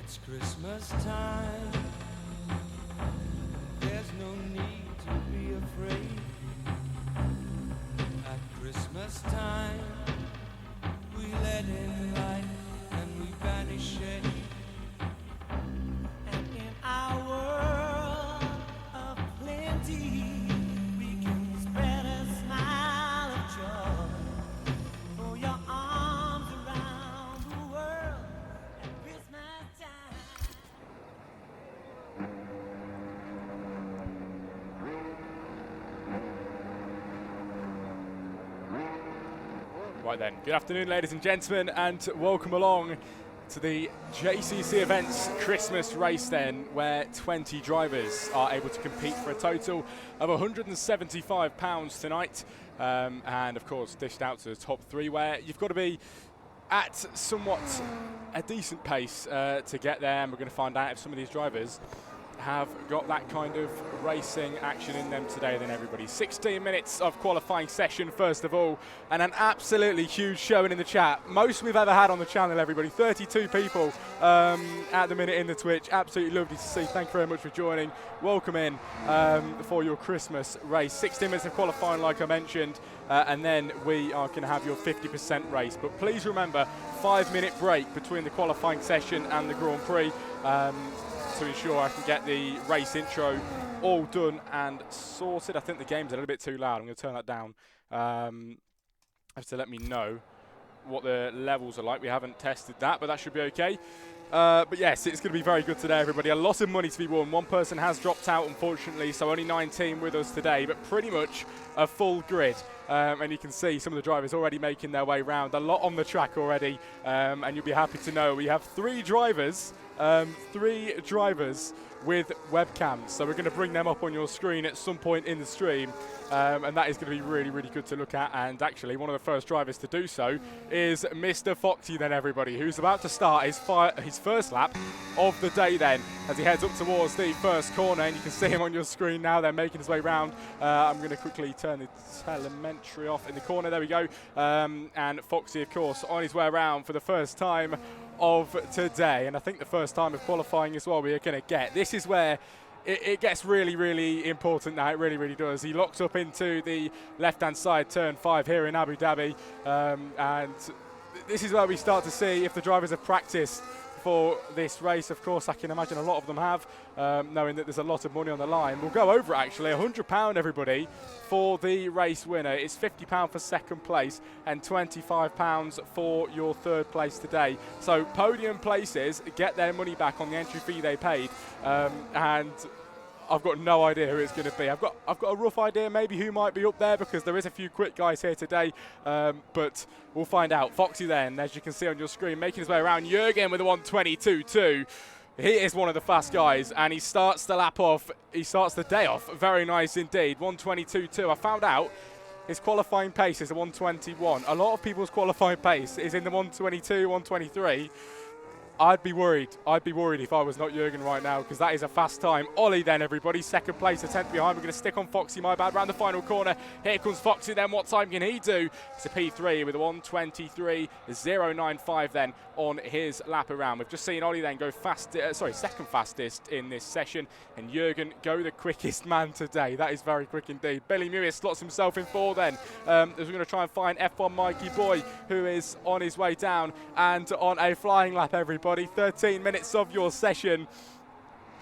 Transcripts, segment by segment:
It's Christmas time. There's no need to be afraid. At Christmas time, we let in light and we banish shade. And in our world of plenty, we can spread a smile of joy. Throw your arms around the world at Christmas time. Right then, good afternoon ladies and gentlemen, and welcome along to the JCC Events Christmas race then, where 20 drivers are able to compete for a total of £175 tonight, and of course dished out to the top three, where you've got to be at somewhat a decent pace to get there, and we're going to find out if some of these drivers have got that kind of racing action in them today than everybody. 16 minutes of qualifying session first of all, and an absolutely huge showing in the chat. Most we've ever had on the channel, everybody. 32 people at the minute in the Twitch. Absolutely lovely to see. Thank you very much for joining. Welcome in for your Christmas race. 16 minutes of qualifying like I mentioned, and then we are going to have your 50% race. But please remember, 5-minute break between the qualifying session and the Grand Prix, to ensure I can get the race intro all done and sorted. I think the game's a little bit too loud. I'm going to turn that down. Have to let me know what the levels are like. We haven't tested that, but that should be okay. But yes, it's going to be very good today, everybody. A lot of money to be won. One person has dropped out, unfortunately, so only 19 with us today, but pretty much a full grid. And you can see some of the drivers already making their way round. A lot on the track already, and you'll be happy to know we have three drivers with webcams, so we're going to bring them up on your screen at some point in the stream, and that is going to be really, really good to look at. And actually, one of the first drivers to do so is Mr. Foxy then, everybody, who's about to start his first lap of the day then, as he heads up towards the first corner, and you can see him on your screen now. They're making his way round. I'm going to quickly turn the telemetry off in the corner. There we go. And Foxy, of course, on his way around for the first time of today, and I think the first time of qualifying as well we're going to get. This is where it gets really, really important now. It really, really does. He locks up into the left-hand side, turn 5 here in Abu Dhabi, and this is where we start to see if the drivers have practiced for this race. Of course, I can imagine a lot of them have, knowing that there's a lot of money on the line. We'll go over it, actually. £100, everybody, for the race winner. It's £50 for second place and £25 for your third place today. So podium places get their money back on the entry fee they paid, and I've got no idea who it's going to be. I've got a rough idea maybe who might be up there, because there is a few quick guys here today, but we'll find out. Foxy then, as you can see on your screen, making his way around. Jürgen with a 1:22.2. He is one of the fast guys, and he starts the lap off. He starts the day off very nice indeed. 1:22.2. I found out his qualifying pace is a 1:21. A lot of people's qualifying pace is in the 1:22, 1:23. I'd be worried. I'd be worried if I was not Jürgen right now, because that is a fast time. Ollie then, everybody. Second place, a 10th behind. We're going to stick on Foxy, my bad. Round the final corner. Here comes Foxy then. What time can he do? It's a P3 with a 1:23.095 then on his lap around. We've just seen Ollie then go second fastest in this session, and Jürgen go the quickest man today. That is very quick indeed. Billy Mewis slots himself in 4 then, as we're going to try and find F1 Mikey Boy, who is on his way down and on a flying lap, everybody. 13 minutes of your session,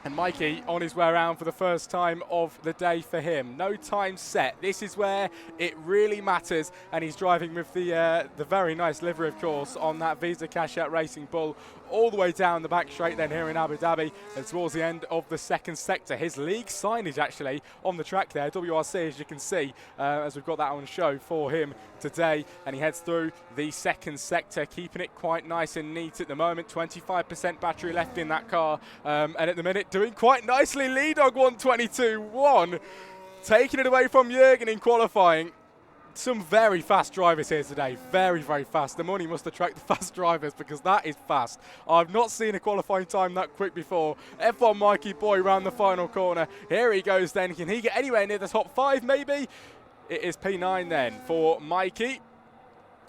and Mikey on his way around for the first time of the day for him. No time set. This is where it really matters, and he's driving with the very nice livery, of course, on that Visa Cash Out Racing Bull, all the way down the back straight then here in Abu Dhabi, and towards the end of the second sector. His league signage actually on the track there, WRC, as you can see, as we've got that on show for him today, and he heads through the second sector, keeping it quite nice and neat at the moment. 25% battery left in that car, and at the minute doing quite nicely. Lee Dog 1:22.1, taking it away from Jürgen in qualifying. Some very fast drivers here today. Very, very fast. The money must attract the fast drivers, because that is fast. I've not seen a qualifying time that quick before. F1 Mikey Boy round the final corner. Here he goes then. Can he get anywhere near the top 5 maybe? It is P9 then for Mikey.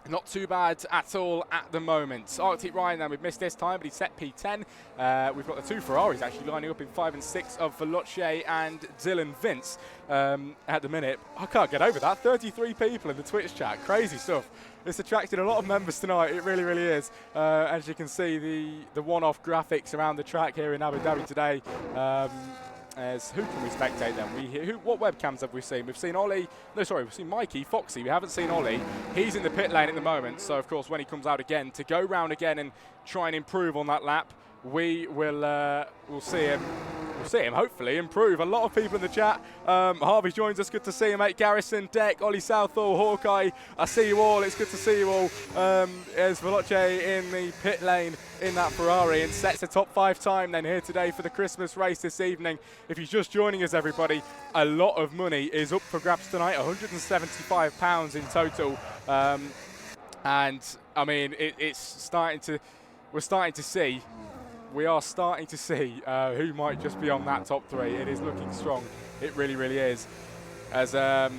Not too bad at all at the moment. Arctic Ryan then, we've missed this time, but he's set P10. We've got the two Ferraris actually lining up in 5 and 6 of Veloce and Dylan Vince at the minute. I can't get over that. 33 people in the Twitch chat. Crazy stuff. It's attracted a lot of members tonight. It really, really is. As you can see, the one-off graphics around the track here in Abu Dhabi today. As who can we spectate then? What webcams have we seen? We've seen Ollie. No, sorry, we've seen Mikey, Foxy. We haven't seen Ollie. He's in the pit lane at the moment. So of course, when he comes out again to go round again and try and improve on that lap, we will we'll see him. We'll see him hopefully improve. A lot of people in the chat. Harvey joins us. Good to see you, mate. Garrison, Deck, Ollie Southall, Hawkeye. I see you all. It's good to see you all. As Veloce in the pit lane in that Ferrari and sets a top 5 time then here today for the Christmas race this evening. If you're just joining us, everybody, a lot of money is up for grabs tonight. £175 in total. And I mean, it's starting to. We are starting to see who might just be on that top 3. It is looking strong. It really, really is. As bear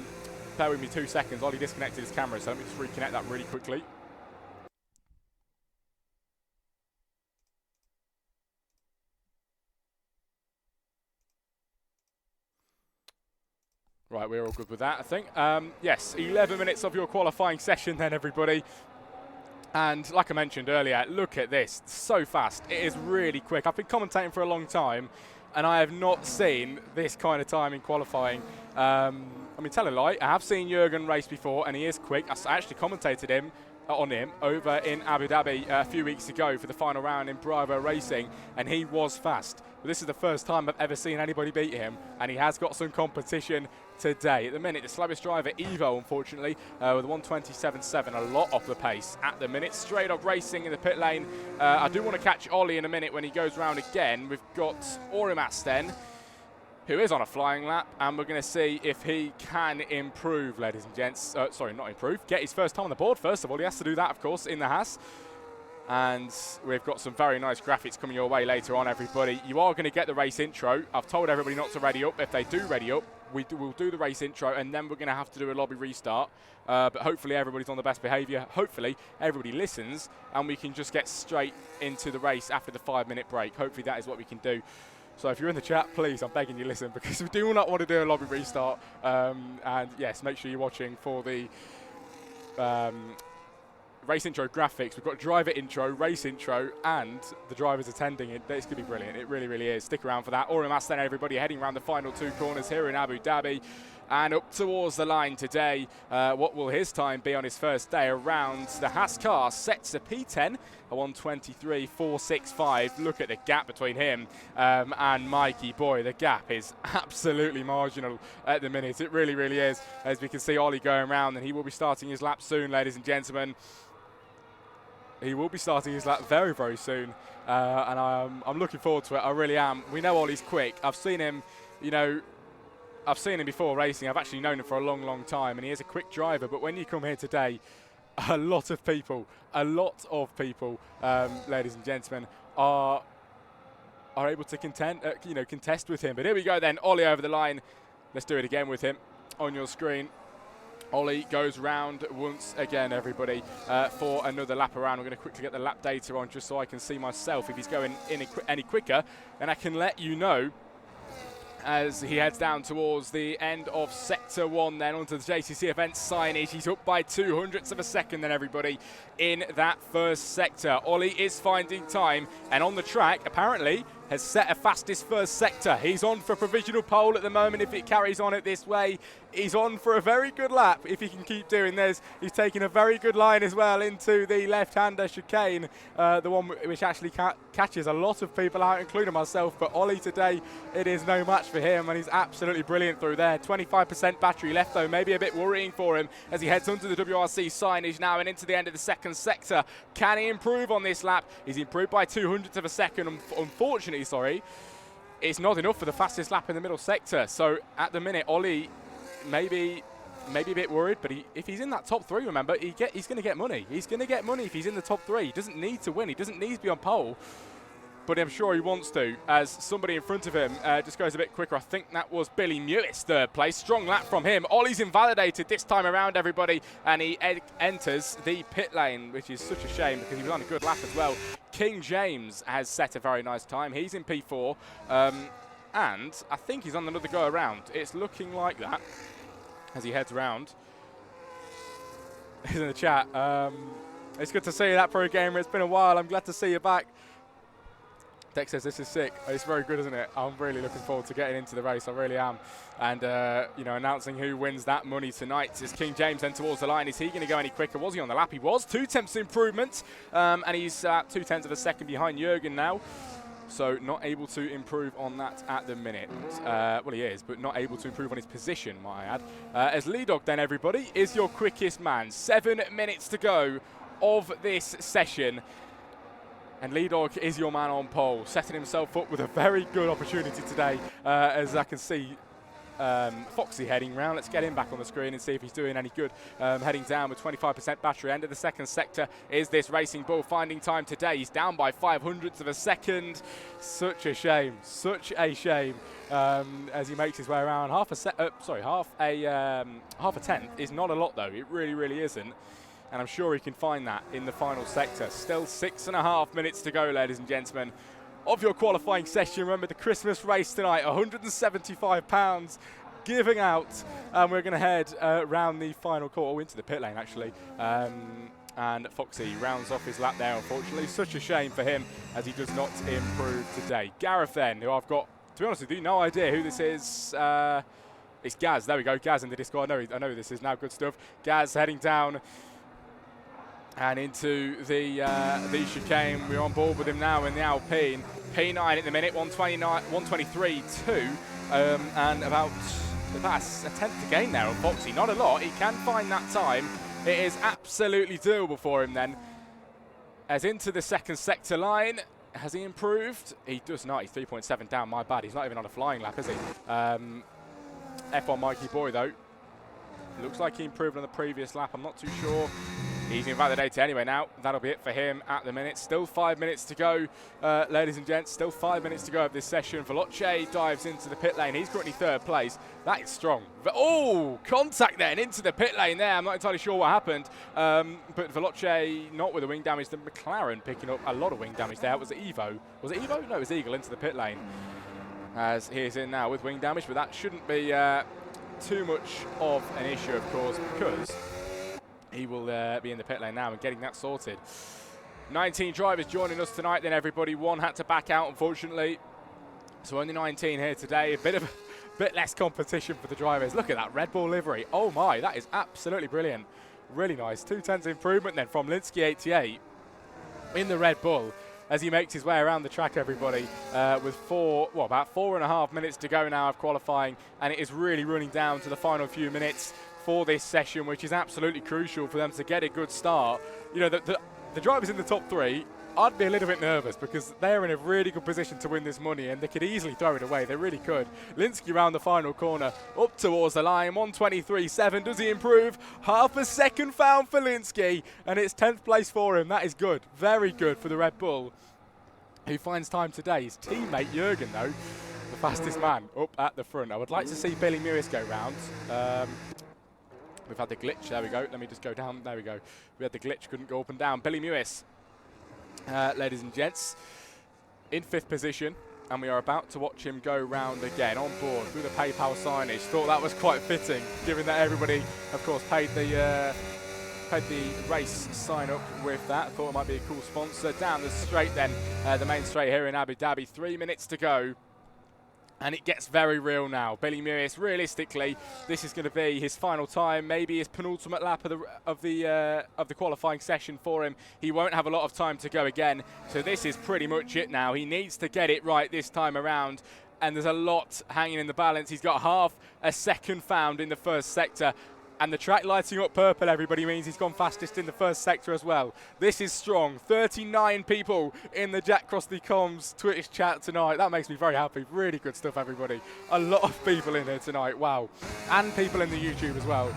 with me 2 seconds. Ollie disconnected his camera, so let me just reconnect that really quickly. Right, we're all good with that, I think. Yes, 11 minutes of your qualifying session then, everybody. And like I mentioned earlier, look at this, so fast. It is really quick. I've been commentating for a long time, and I have not seen this kind of time in qualifying. I mean, tell a lie, I have seen Jürgen race before, and he is quick. I actually commentated on him over in Abu Dhabi a few weeks ago for the final round in Bravo Racing, and he was fast. But this is the first time I've ever seen anybody beat him, and he has got some competition today. At the minute, the slowest driver, Evo, unfortunately, with 127.7, a lot off the pace at the minute. Straight up racing in the pit lane. I do want to catch Ollie in a minute when he goes round again. We've got Orimas then, who is on a flying lap, and we're going to see if he can improve, ladies and gents. Sorry, not improve. Get his first time on the board, first of all. He has to do that, of course, in the Haas. And we've got some very nice graphics coming your way later on, everybody. You are going to get the race intro. I've told everybody not to ready up. If they do ready up, we'll do the race intro, and then we're going to have to do a lobby restart. But hopefully everybody's on the best behaviour. Hopefully everybody listens, and we can just get straight into the race after the 5-minute break. Hopefully that is what we can do. So if you're in the chat, please, I'm begging you, listen, because we do not want to do a lobby restart. And yes, make sure you're watching for the race intro graphics. We've got driver intro, race intro, and the drivers attending it. It's going to be brilliant. It really, really is. Stick around for that. Orimas then, everybody, heading around the final 2 corners here in Abu Dhabi. And up towards the line today, what will his time be on his first day around? The Haas car sets a P10, a 123.465. Look at the gap between him and Mikey. Boy, the gap is absolutely marginal at the minute. It really, really is. As we can see Ollie going around, and he will be starting his lap soon, ladies and gentlemen. He will be starting his lap very, very soon. And I'm looking forward to it. I really am. We know Ollie's quick. I've seen him, I've seen him before racing. I've actually known him for a long, long time, and he is a quick driver. But when you come here today, a lot of people, ladies and gentlemen, are able to contest with him. But here we go then, Ollie over the line. Let's do it again with him on your screen. Ollie goes round once again, everybody, for another lap around. I'm going to quickly get the lap data on just so I can see myself if he's going any quicker, and I can let you know as he heads down towards the end of Sector 1 then onto the JCC event signage. He's up by 0.02 of a second then, everybody, in that first sector. Ollie is finding time, and on the track, apparently, has set a fastest first sector. He's on for a provisional pole at the moment. If it carries on it this way, he's on for a very good lap if he can keep doing this. He's taking a very good line as well into the left-hander chicane, the one which actually catches a lot of people out, including myself. But Ollie today, it is no match for him, and he's absolutely brilliant through there. 25% battery left, though, maybe a bit worrying for him as he heads onto the WRC signage now and into the end of the second sector. Can he improve on this lap? He's improved by 0.02 of a second. Unfortunately, it's not enough for the fastest lap in the middle sector. So at the minute, Ollie maybe a bit worried, but if he's in that top 3, remember, he's going to get money. He's going to get money if he's in the top 3. He doesn't need to win. He doesn't need to be on pole. but I'm sure he wants to, as somebody in front of him just goes a bit quicker. I think that was Billy Mewis, third place. Strong lap from him. Ollie's invalidated this time around, everybody, and he enters the pit lane, which is such a shame because he was on a good lap as well. King James has set a very nice time. He's in P4, and I think he's on another go around. It's looking like that as he heads around. He's in the chat. It's good to see you, that pro gamer. It's been a while. I'm glad to see you back. Dex says this is sick. It's very good, isn't it? I'm really looking forward to getting into the race. I really am. And, you know, announcing who wins that money tonight is King James then towards the line. Is he going to go any quicker? Was he on the lap? He was. 2/10 improvement. And he's 2/10 of a second behind Jürgen now. So not able to improve on that at the minute. Well, he is, but not able to improve on his position, might I add. As Leadog then, everybody, is your quickest man. 7 minutes to go of this session. And Leadog is your man on pole, setting himself up with a very good opportunity today, as I can see Foxy heading round. Let's get him back on the screen and see if he's doing any good. Heading down with 25% battery. End of the second sector is this Racing Bull finding time today. He's down by 0.05 of a second. Such a shame. Such a shame. As he makes his way around. Half a tenth is not a lot though. It really, really isn't. And I'm sure he can find that in the final sector. Still 6.5 minutes to go, ladies and gentlemen, of your qualifying session. Remember the Christmas race tonight, £175 giving out. And we're going to head round the final quarter, into the pit lane actually. And Foxy rounds off his lap there, unfortunately. Such a shame for him as he does not improve today. Gareth then, who I've got, to be honest with you, no idea who this is. It's Gaz, there we go, Gaz in the Discord. I know who this is now, good stuff. Gaz heading down and into the chicane. We're on board with him now in the Alpine. P9 at the minute, 123.2, and about a tenth to gain there on Foxy. Not a lot, he can find that time. It is absolutely doable for him then. As into the second sector line, has he improved? He does not, he's 3.7 down, my bad. He's not even on a flying lap, is he? F1 Mikey Boy though. Looks like he improved on the previous lap, I'm not too sure. He's invalidated anyway now. That'll be it for him at the minute. Still 5 minutes to go, ladies and gents. Still 5 minutes to go of this session. Veloce dives into the pit lane. He's currently third place. That is strong. Oh, contact then into the pit lane there. I'm not entirely sure what happened. But Veloce not with the wing damage. The McLaren picking up a lot of wing damage there. Was it Evo? Was it Evo? No, it was Eagle into the pit lane. As he is in now with wing damage. But that shouldn't be too much of an issue, of course, because he will be in the pit lane now and getting that sorted. 19 drivers joining us tonight then, everybody. One had to back out, unfortunately. So only 19 here today. A bit less competition for the drivers. Look at that Red Bull livery. Oh my, that is absolutely brilliant. Really nice. 2/10 improvement then from Linsky 88 in the Red Bull as he makes his way around the track, everybody, with about 4.5 minutes to go now of qualifying. And it is really running down to the final few minutes for this session, which is absolutely crucial for them to get a good start. You know, the drivers in the top three, I'd be a little bit nervous because they're in a really good position to win this money and they could easily throw it away. They really could. Linsky round the final corner, up towards the line, 123.7. Does he improve? Half a second found for Linsky, and it's 10th place for him. That is good. Very good for the Red Bull, who finds time today. His teammate Jürgen, though, the fastest man up at the front. I would like to see Billy Mewis go round. We've had the glitch. There we go. Let me just go down. There we go. We had the glitch. Couldn't go up and down. Billy Mewis, ladies and gents, in 5th position. And we are about to watch him go round again on board through the PayPal signage. Thought that was quite fitting, given that everybody, of course, paid the race sign up with that. Thought it might be a cool sponsor. Down the straight then, the main straight here in Abu Dhabi. 3 minutes to go. And it gets very real now. Billy Mewis, realistically, this is going to be his final time, maybe his penultimate lap of the qualifying session for him. He won't have a lot of time to go again, so this is pretty much it now. He needs to get it right this time around, and there's a lot hanging in the balance. He's got half a second found in the first sector. And the track lighting up purple, everybody, means he's gone fastest in the first sector as well. This is strong. 39 people in the Jack Crossley Comms Twitch chat tonight. That makes me very happy. Really good stuff, everybody. A lot of people in here tonight. Wow. And people in the YouTube as well.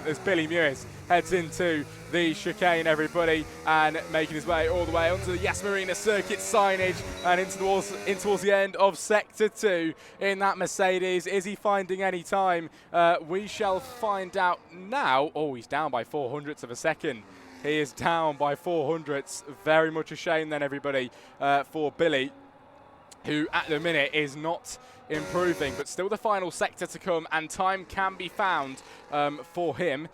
There's Billy Mewis. heads into the chicane, everybody, and making his way all the way onto the Yas Marina circuit signage and in towards the end of Sector 2 in that Mercedes. Is he finding any time? We shall find out now. Oh, he's down by 400ths of a second. He is down by 400ths. Very much a shame then, everybody, for Billy, who at the minute is not improving, but still the final sector to come, and time can be found for him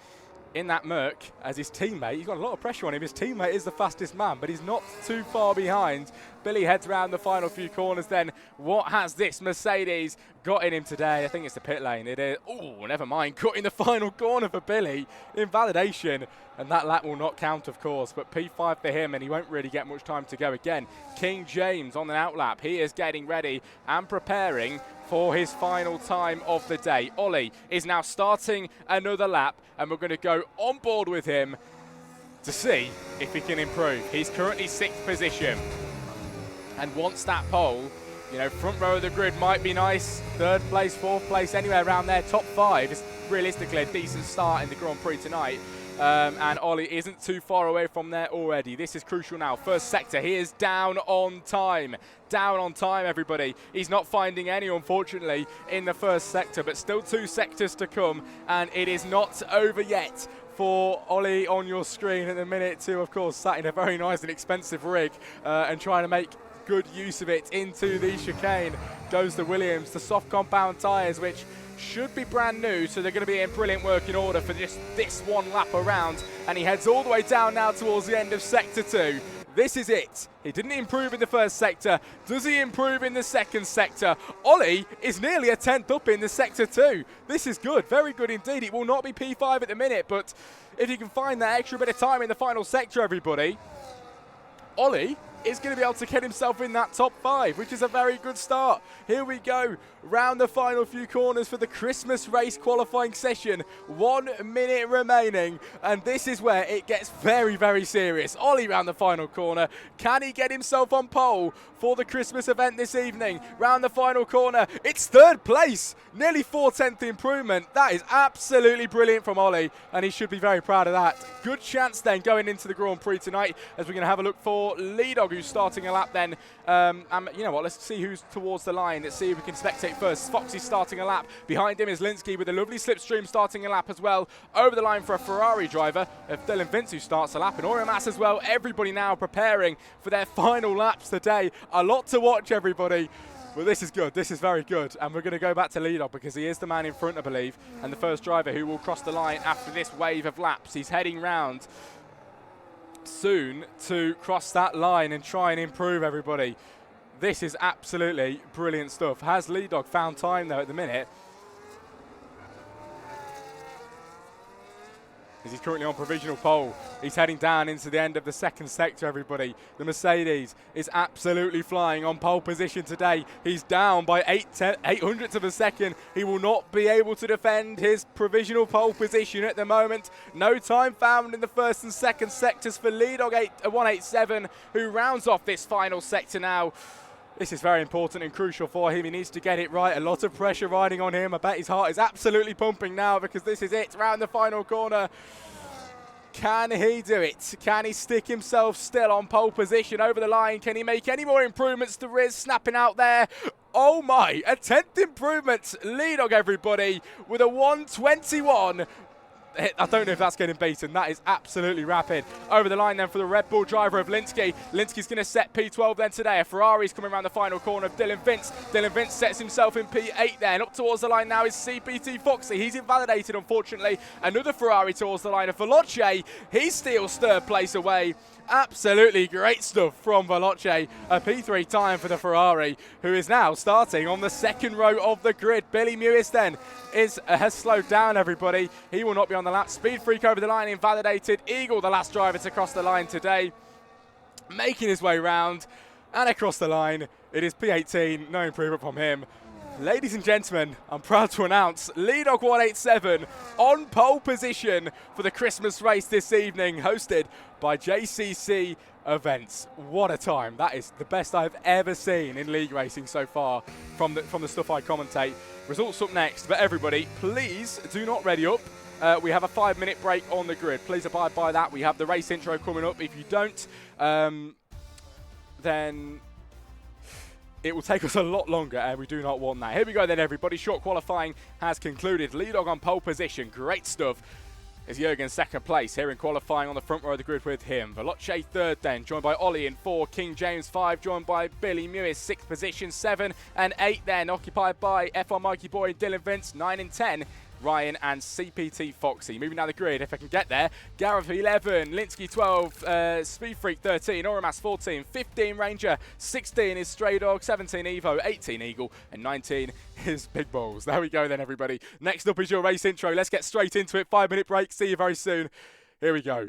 in that Merc as his teammate. He's got a lot of pressure on him. His teammate is the fastest man, but he's not too far behind. Billy heads around the final few corners then. What has this Mercedes got in him today? I think it's the pit lane. It is. Oh, never mind. Cutting the final corner for Billy. Invalidation. And that lap will not count, of course. But P5 for him, and he won't really get much time to go again. King James on an outlap. He is getting ready and preparing for his final time of the day. Ollie is now starting another lap, and we're going to go on board with him to see if he can improve. He's currently 6th position. And wants that pole, you know, front row of the grid might be nice. 3rd place, 4th place, anywhere around there. Top 5 is realistically a decent start in the Grand Prix tonight. And Ollie isn't too far away from there already. This is crucial now. First sector, he is down on time. Down on time, everybody. He's not finding any, unfortunately, in the first sector, but still 2 sectors to come, and it is not over yet for Ollie on your screen at the minute too, of course, sat in a very nice and expensive rig and trying to make good use of it into the chicane. Goes the Williams, the soft compound tyres, which should be brand new, so they're going to be in brilliant working order for just this one lap around, and he heads all the way down now towards the end of Sector 2. This is it. He didn't improve in the first sector. Does he improve in the second sector? Ollie is nearly a 10th up in the Sector 2. This is good, very good indeed. It will not be P5 at the minute, but if you can find that extra bit of time in the final sector, everybody, Ollie is going to be able to get himself in that top 5, which is a very good start. Here we go, round the final few corners for the Christmas race qualifying session. 1 minute remaining, and this is where it gets very, very serious. Ollie round the final corner. Can he get himself on pole for the Christmas event this evening? Round the final corner, it's 3rd place. Nearly 4/10th improvement. That is absolutely brilliant from Ollie, and he should be very proud of that. Good chance then going into the Grand Prix tonight, as we're going to have a look for Leadog, who's starting a lap then. You know what, let's see who's towards the line. Let's see if we can spectate first. Foxy's starting a lap. Behind him is Linsky with a lovely slipstream starting a lap as well. Over the line for a Ferrari driver of Dylan Vince, who starts a lap, and Oriamas as well. Everybody now preparing for their final laps today. A lot to watch, everybody. Well, this is good. This is very good. And we're going to go back to Leadog because he is the man in front, I believe, and the first driver who will cross the line after this wave of laps. He's heading round soon to cross that line and try and improve, everybody. This is absolutely brilliant stuff. Has Leadog found time, though, at the minute? As he's currently on provisional pole. He's heading down into the end of the second sector, everybody. The Mercedes is absolutely flying on pole position today. He's down by 800ths of a second. He will not be able to defend his provisional pole position at the moment. No time found in the first and second sectors for Leadog 187, who rounds off this final sector now. This is very important and crucial for him. He needs to get it right. A lot of pressure riding on him. I bet his heart is absolutely pumping now because this is it. Round the final corner. Can he do it? Can he stick himself still on pole position over the line? Can he make any more improvements to Riz snapping out there? Oh my, a 10th improvement. Leadog, everybody, with a 121. I don't know if that's getting beaten. That is absolutely rapid. Over the line then for the Red Bull driver of Linsky. Linsky's going to set P12 then today. A Ferrari's coming around the final corner of Dylan Vince. Dylan Vince sets himself in P8 then. Up towards the line now is CPT Foxy. He's invalidated, unfortunately. Another Ferrari towards the line of Veloce. He steals 3rd place away. Absolutely great stuff from Veloce. A P3 time for the Ferrari, who is now starting on the 2nd row of the grid. Billy Mewis then has slowed down, everybody. He will not be on the lap. Speed Freak over the line, invalidated. Eagle, the last driver to cross the line today, making his way round and across the line. It is P18, no improvement from him. Ladies and gentlemen, I'm proud to announce Leadog 187 on pole position for the Christmas race this evening, hosted by JCC Events. What a time. That is the best I've ever seen in league racing so far from the stuff I commentate. Results up next, but everybody, please do not ready up we have a 5-minute break on the grid. Please abide by that. We have the race intro coming up. If you don't, then it will take us a lot longer, and we do not want that. Here we go then, everybody. Short qualifying has concluded. Lead dog on pole position. Great stuff. Is Jurgen second place here in qualifying on the front row of the grid with him. Veloce third then, joined by Ollie in 4, King James 5, joined by Billy Mewis, 6th position, 7 and 8 then, occupied by F1 Mikey Boy and Dylan Vince, 9 and 10. Ryan and CPT Foxy. Moving down the grid, if I can get there. Gareth 11, Linsky 12, Speed Freak 13, Oramas 14, 15 Ranger, 16 is Stray Dog, 17 Evo, 18 Eagle, and 19 is Big Balls. There we go then, everybody. Next up is your race intro. Let's get straight into it. 5-minute break. See you very soon. Here we go.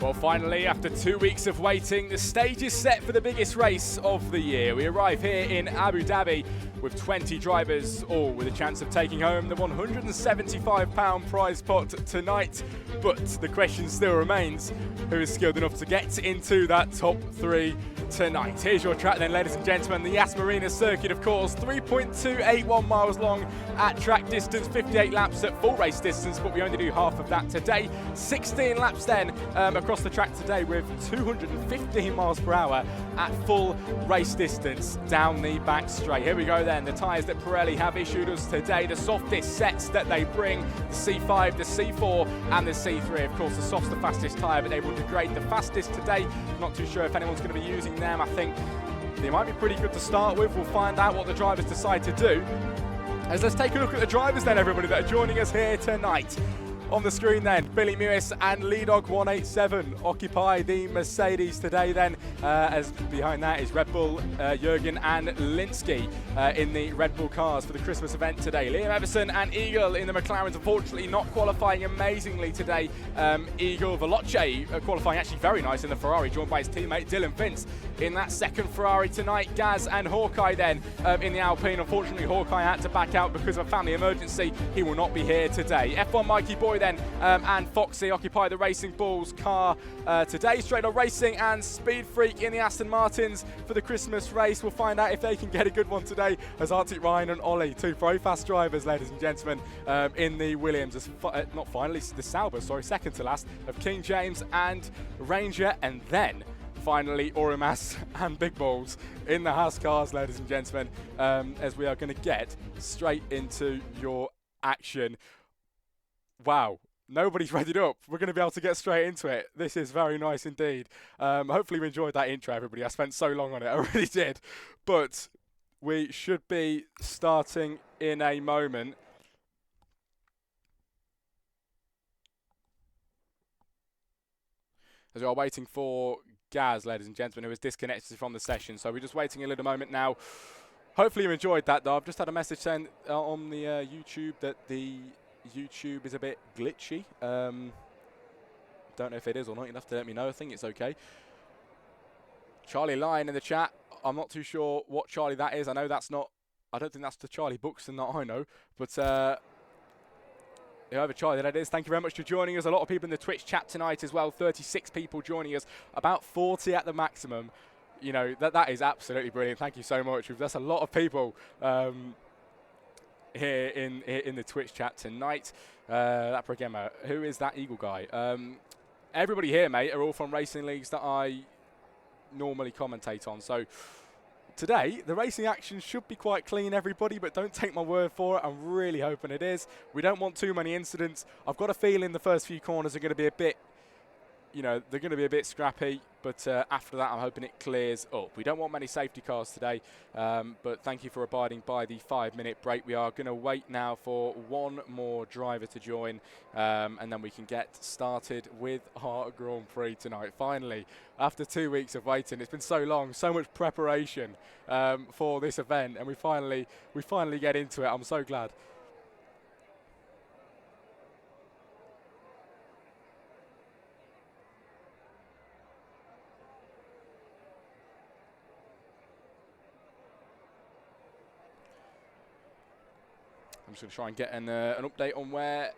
Well, finally, after 2 weeks of waiting, the stage is set for the biggest race of the year. We arrive here in Abu Dhabi with 20 drivers, all with a chance of taking home the £175 prize pot tonight. But the question still remains, who is skilled enough to get into that top 3 tonight? Here's your track then, ladies and gentlemen. The Yas Marina circuit, of course, 3.281 miles long at track distance, 58 laps at full race distance, but we only do half of that today. 16 laps then across the track today with 215 miles per hour at full race distance down the back straight. Here we go then, the tyres that Pirelli have issued us today, the softest sets that they bring, the C5, the C4 and the C3. Of course, the soft's the fastest tyre, but they will degrade the fastest today. Not too sure if anyone's going to be using them. I think they might be pretty good to start with. We'll find out what the drivers decide to do. As let's take a look at the drivers then, everybody, that are joining us here tonight. On the screen then, Billy Mewis and Leadog 187 occupy the Mercedes today then, as behind that is Red Bull, Jurgen and Linsky in the Red Bull cars for the Christmas event today. Liam Everson and Eagle in the McLarens, unfortunately not qualifying amazingly today. Eagle Veloce qualifying actually very nice in the Ferrari, joined by his teammate Dylan Vince in that second Ferrari tonight. Gaz and Hawkeye then in the Alpine. Unfortunately, Hawkeye had to back out because of a family emergency. He will not be here today. F1 Mikey Boy then and Foxy occupy the Racing Bulls car today. Straight on Racing and Speed Freak in the Aston Martins for the Christmas race. We'll find out if they can get a good one today, as Arctic Ryan and Ollie, two very fast drivers, ladies and gentlemen, in the Williams, not finally, the Sauber, sorry, second to last, of King James and Ranger, and then finally Oramas and Big Balls in the Haas cars, ladies and gentlemen, as we are going to get straight into your action. Wow, nobody's readied up. We're going to be able to get straight into it. This is very nice indeed. Hopefully you enjoyed that intro, everybody. I spent so long on it, I really did. But we should be starting in a moment. As we are waiting for Gaz, ladies and gentlemen, who is disconnected from the session. So we're just waiting a little moment now. Hopefully you enjoyed that, though. I've just had a message saying on the YouTube that the YouTube is a bit glitchy. Don't know if it is or not. You'll have to let me know. I think it's okay. Charlie Lyon in the chat. I'm not too sure what Charlie that is. I know that's not. I don't think that's the Charlie Buxton that I know. But whoever Charlie that is, thank you very much for joining us. A lot of people in the Twitch chat tonight as well. 36 people joining us. About 40 at the maximum. You know, that is absolutely brilliant. Thank you so much. That's a lot of people. Here in the Twitch chat tonight. That Progema, who is that Eagle guy? Everybody here, mate, are all from racing leagues that I normally commentate on. So today, the racing action should be quite clean, everybody, but don't take my word for it. I'm really hoping it is. We don't want too many incidents. I've got a feeling the first few corners are going to be a bit, you know, they're going to be a bit scrappy. But after that, I'm hoping it clears up. We don't want many safety cars today, but thank you for abiding by the 5-minute break. We are going to wait now for one more driver to join, and then we can get started with our Grand Prix tonight. Finally, after 2 weeks of waiting, it's been so long, so much preparation for this event, and we finally get into it. I'm so glad. I'm just going to try and get an update on where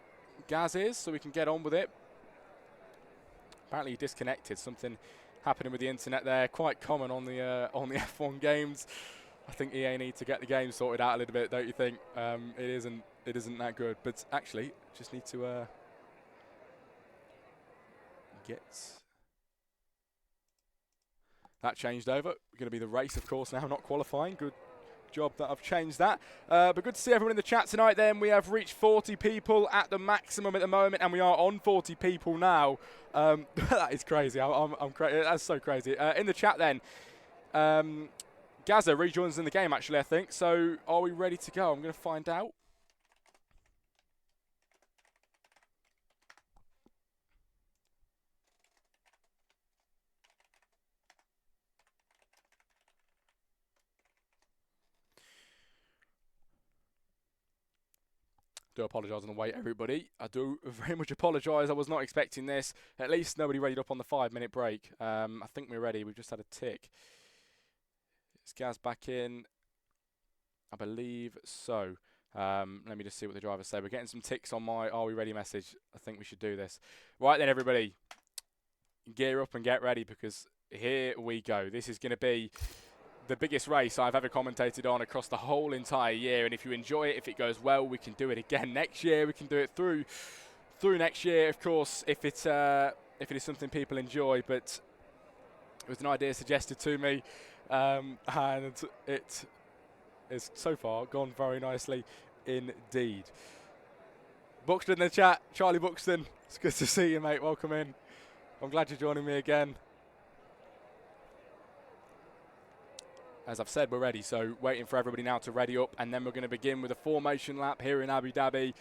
Gaz is so we can get on with it. Apparently he disconnected. Something happening with the internet there. Quite common on the F1 games. I think EA need to get the game sorted out a little bit, don't you think? It isn't that good. But actually, just need to get that changed over. We're going to be the race, of course, now, not qualifying. Good job that I've changed that. But good to see everyone in the chat tonight then. We have reached 40 people at the maximum at the moment, and we are on 40 people now. That is crazy. I'm crazy. That's so crazy. In the chat then, Gaza rejoins in the game, actually, I think. So are we ready to go? I'm going to find out. Do apologise on the wait, everybody. I do very much apologise. I was not expecting this. At least nobody readied up on the 5-minute break. I think we're ready. We've just had a tick. Is Gaz back in? I believe so. Let me just see what the drivers say. We're getting some ticks on my "Are we ready?" message. I think we should do this. Right then, everybody. Gear up and get ready, because here we go. This is going to be the biggest race I've ever commentated on across the whole entire year, and if you enjoy it, if it goes well, we can do it again next year. We can do it through next year, of course, if it is something people enjoy. But it was an idea suggested to me, and it has so far gone very nicely indeed. Buxton in the chat, Charlie Buxton, it's good to see you, mate. Welcome in. I'm glad you're joining me again. As I've said, we're ready, so waiting for everybody now to ready up, and then we're going to begin with a formation lap here in Abu Dhabi,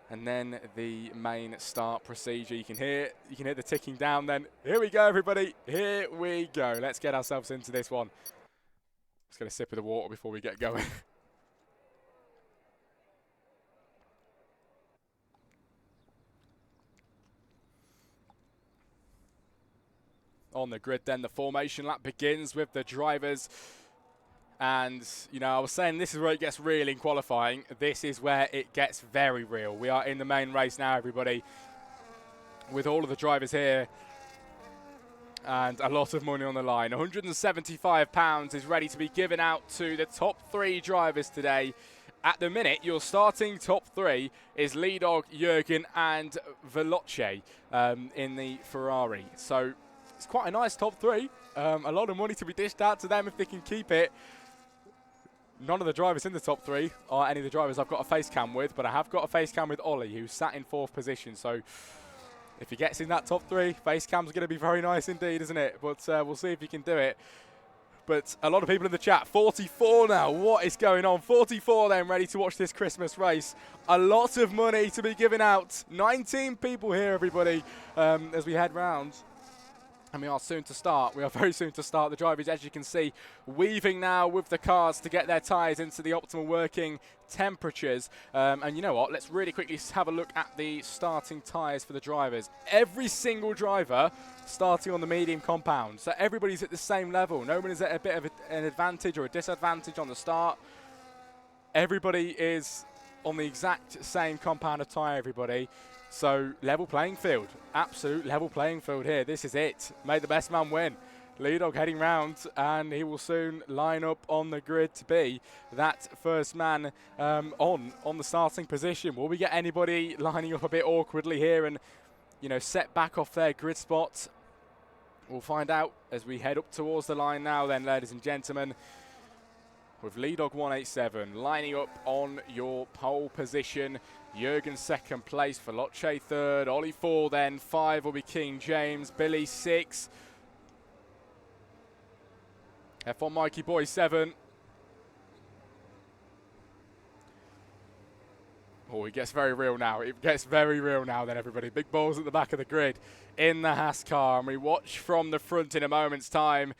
and then the main start procedure. You can hear the ticking down then. Here we go, everybody. Here we go. Let's get ourselves into this one. Just get a sip of the water before we get going. On the grid then, the formation lap begins with the drivers. And, you know, I was saying this is where it gets real in qualifying. This is where it gets very real. We are in the main race now, everybody, with all of the drivers here. And a lot of money on the line. £175 is ready to be given out to the top 3 drivers today. At the minute, your starting top 3 is Lidog, Jürgen and Veloce in the Ferrari. So it's quite a nice top 3. A lot of money to be dished out to them if they can keep it. None of the drivers in the top 3 are any of the drivers I've got a face cam with, but I have got a face cam with Ollie, who's sat in 4th position. So if he gets in that top 3, face cam's going to be very nice indeed, isn't it? But we'll see if he can do it. But a lot of people in the chat, 44 now. What is going on? 44 then, ready to watch this Christmas race. A lot of money to be given out. 19 people here, everybody, as we head round. And we are soon to start. We are very soon to start. The drivers, as you can see, weaving now with the cars to get their tyres into the optimal working temperatures. And you know what? Let's really quickly have a look at the starting tyres for the drivers. Every single driver starting on the medium compound. So everybody's at the same level. No one is at a bit of an advantage or a disadvantage on the start. Everybody is on the exact same compound of tyre, everybody. So, level playing field. Absolute level playing field here. This is it. May the best man win. Lidog heading round, and he will soon line up on the grid to be that first man on the starting position. Will we get anybody lining up a bit awkwardly here and, you know, set back off their grid spot? We'll find out as we head up towards the line now then, ladies and gentlemen. With Lidog 187 lining up on your pole position. Jürgen 2nd place, Veloce 3rd, Ollie 4 then, 5 will be King James, Billy 6, F1 Mikey Boy 7. Oh, it gets very real now. It gets very real now then, everybody. Big balls at the back of the grid in the Haas car. And we watch from the front in a moment's time.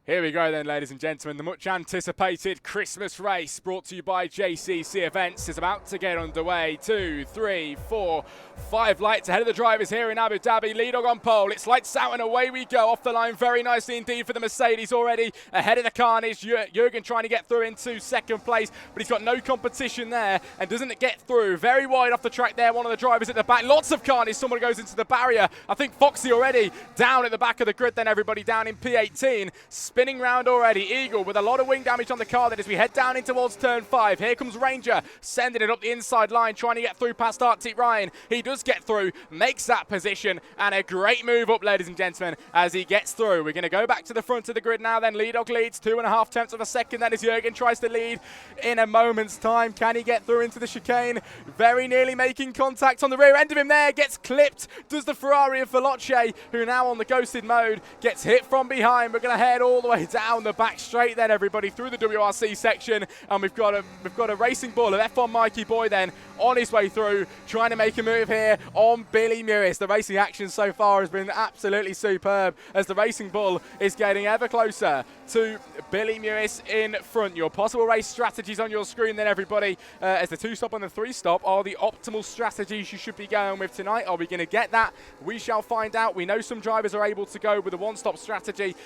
Here we go then, ladies and gentlemen. The much anticipated Christmas race brought to you by JCC Events is about to get underway. 2, 3, 4, 5 lights ahead of the drivers here in Abu Dhabi. Lead dog on pole. It's lights out and away we go. Off the line very nicely indeed for the Mercedes already. Ahead of the carnage. Jürgen trying to get through into second place, but he's got no competition there and doesn't get through. Very wide off the track there. One of the drivers at the back. Lots of carnage. Someone goes into the barrier. I think Foxy already down at the back of the grid then, everybody down in P18. Spinning round already. Eagle with a lot of wing damage on the car then as we head down in towards turn 5. Here comes Ranger sending it up the inside line, trying to get through past Arctic Ryan. He does get through, makes that position, and a great move up, ladies and gentlemen, as he gets through. We're going to go back to the front of the grid now then. Lead dog leads 2.5 tenths of a second then as Jürgen tries to lead in a moment's time. Can he get through into the chicane? Very nearly making contact on the rear end of him there. Gets clipped. Does the Ferrari of Veloce, who now on the ghosted mode, gets hit from behind. We're going to head all the way down the back straight then, everybody, through the WRC section, and we've got a racing ball of F1 Mikey Boy then on his way through, trying to make a move here on Billy Mewis. The racing action so far has been absolutely superb as the racing bull is getting ever closer to Billy Mewis in front. Your possible race strategies on your screen then, everybody, as the 2-stop and the 3-stop are the optimal strategies you should be going with tonight. Are we going to get that? We shall find out. We know some drivers are able to go with a 1-stop strategy,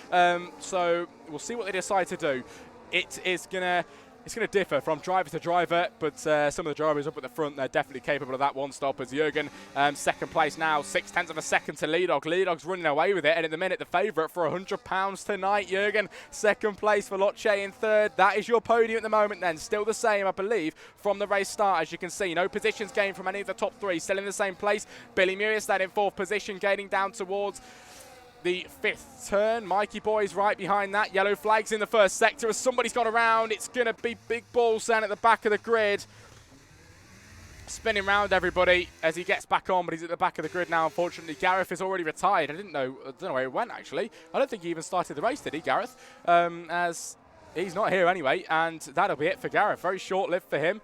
so we'll see what they decide to do. It's going to differ from driver to driver, but some of the drivers up at the front, they're definitely capable of that 1-stop. As Jürgen, second place now, 6 tenths of a second to Lead Dog. Lead Dog's running away with it, and at the minute, the favourite for £100 tonight. Jürgen, second place. Veloce in third. That is your podium at the moment then. Still the same, I believe, from the race start, as you can see. No positions gained from any of the top 3. Still in the same place. Billy Mewis then in 4th position, gaining down towards the 5th turn. Mikey Boy's right behind that. Yellow flags in the first sector as somebody's got around. It's going to be big balls down at the back of the grid. Spinning round, everybody, as he gets back on, but he's at the back of the grid now, unfortunately. Gareth is already retired. I don't know where he went, actually. I don't think he even started the race, did he, Gareth? As he's not here anyway, and that'll be it for Gareth. Very short-lived for him.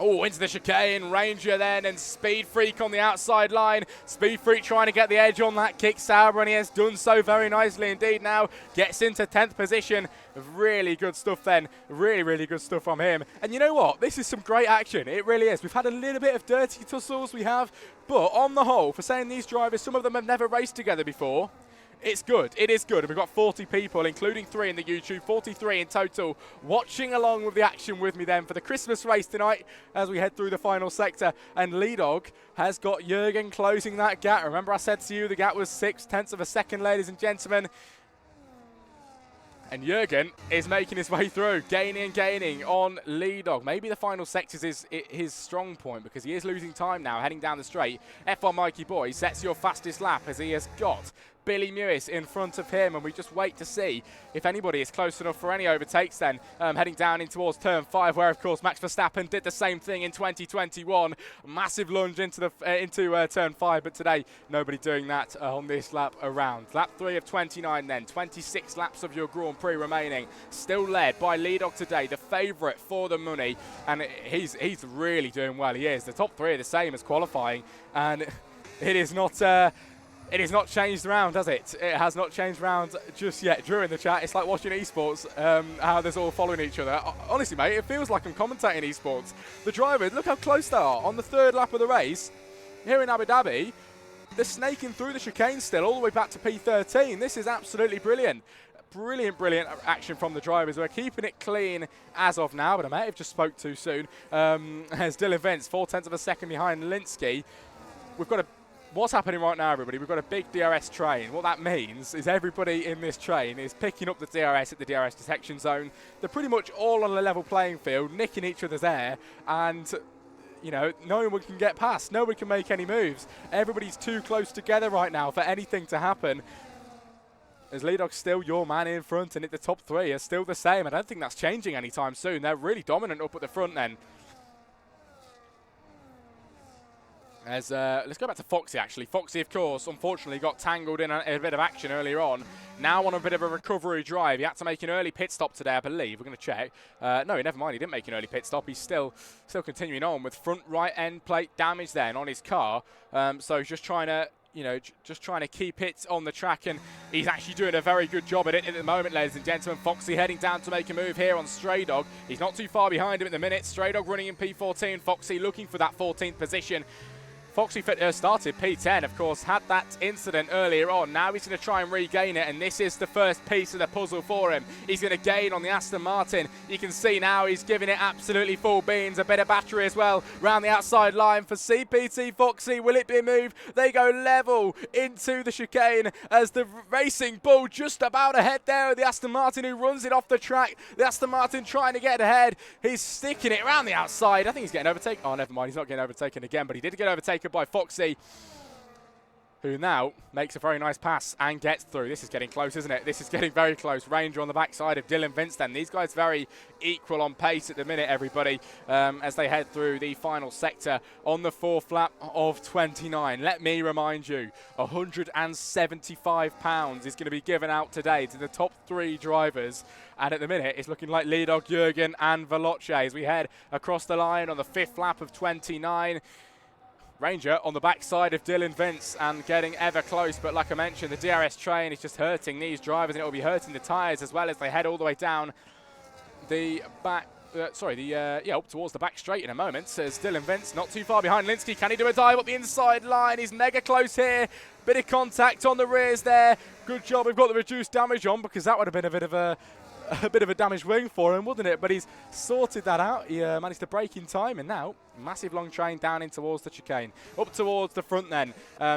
Oh, into the chicane, Ranger then, and Speed Freak on the outside line. Speed Freak trying to get the edge on that kick Sauber, and he has done so very nicely indeed now. Gets into 10th position. Really good stuff then. Really, really good stuff from him. And you know what? This is some great action. It really is. We've had a little bit of dirty tussles, we have. But on the whole, for saying these drivers, some of them have never raced together before, it's good. It is good. And we've got 40 people, including 3 in the YouTube, 43 in total, watching along with the action with me then for the Christmas race tonight as we head through the final sector. And Lead Dog has got Jürgen closing that gap. Remember I said to you the gap was 6 tenths of a second, ladies and gentlemen. And Jürgen is making his way through, gaining and gaining on Lead Dog. Maybe the final sectors is his strong point because he is losing time now, heading down the straight. F1 Mikey Boy sets your fastest lap as he has got Billy Mewis in front of him, and we just wait to see if anybody is close enough for any overtakes then, heading down in towards turn 5, where of course Max Verstappen did the same thing in 2021. Massive lunge into turn 5, but today nobody doing that on this lap around. Lap 3 of 29 then, 26 laps of your Grand Prix remaining, still led by Lead Dog today, the favourite for the money, and he's really doing well. He is. The top 3 are the same as qualifying, and it is not changed around, has it? It has not changed around just yet. Drew in the chat, it's like watching esports, how they're all following each other. Honestly, mate, it feels like I'm commentating esports. The drivers, look how close they are on the 3rd lap of the race. Here in Abu Dhabi, they're snaking through the chicane still, all the way back to P13. This is absolutely brilliant. Brilliant action from the drivers. We're keeping it clean as of now, but I may have just spoke too soon. As Dylan Vince, 4 tenths of a second behind Linsky. What's happening right now, everybody? We've got a big DRS train. What that means is everybody in this train is picking up the DRS at the DRS detection zone. They're pretty much all on a level playing field, nicking each other's air, and you know, no one can get past. No one can make any moves. Everybody's too close together right now for anything to happen. As Lead Dog's still your man in front, and the top 3 are still the same. I don't think that's changing anytime soon. They're really dominant up at the front then. As let's go back to Foxy, actually. Foxy, of course, unfortunately got tangled in a bit of action earlier on. Now on a bit of a recovery drive. He had to make an early pit stop today, I believe. We're going to check. No, never mind. He didn't make an early pit stop. He's still continuing on with front right end plate damage then on his car. So he's just trying to, just trying to keep it on the track, and he's actually doing a very good job at it at the moment, ladies and gentlemen. Foxy heading down to make a move here on Stray Dog. He's not too far behind him at the minute. Stray Dog running in P14. Foxy looking for that 14th position. Foxy started P10, of course, had that incident earlier on. Now he's going to try and regain it, and this is the first piece of the puzzle for him. He's going to gain on the Aston Martin. You can see now he's giving it absolutely full beans. A bit of battery as well round the outside line for CPT Foxy. Will it be a move? They go level into the chicane as the Racing Bull just about ahead there of the Aston Martin, who runs it off the track. The Aston Martin trying to get ahead. He's sticking it around the outside. I think he's getting overtaken. Oh, never mind. He's not getting overtaken again, but he did get overtaken by Foxy, who now makes a very nice pass and gets through. This is getting close, isn't it? This is getting very close. Ranger on the backside of Dylan Vince then. These guys very equal on pace at the minute, everybody, as they head through the final sector on the 4th lap of 29. Let me remind you, £175 is going to be given out today to the top 3 drivers. And at the minute, it's looking like Leadog, Jürgen and Veloce as we head across the line on the 5th lap of 29. Ranger on the backside of Dylan Vince and getting ever close, but like I mentioned, the DRS train is just hurting these drivers, and it will be hurting the tyres as well as they head all the way down the back. Up towards the back straight in a moment. Says Dylan Vince, not too far behind Linsky. Can he do a dive up the inside line? He's mega close here. Bit of contact on the rears there. Good job. We've got the reduced damage on, because that would have been a bit of a damaged wing for him, wouldn't it? But he's sorted that out. He managed to brake in time, and now massive long train down in towards the chicane. Up towards the front then.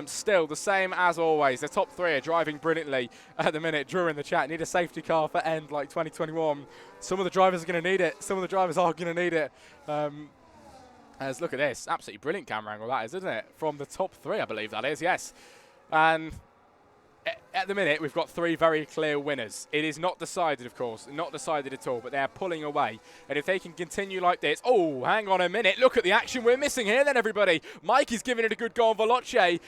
Still the same as always. The top 3 are driving brilliantly at the minute. Drew in the chat, need a safety car for end like 2021. Some of the drivers are going to need it. Some of the drivers are going to need it. As look at this. Absolutely brilliant camera angle that is, isn't it? From the top 3, I believe that is, yes. And at the minute, we've got 3 very clear winners. It is not decided, of course, not decided at all, but they are pulling away. And if they can continue like this... Oh, hang on a minute. Look at the action we're missing here then, everybody. Mikey's giving it a good go on Veloce,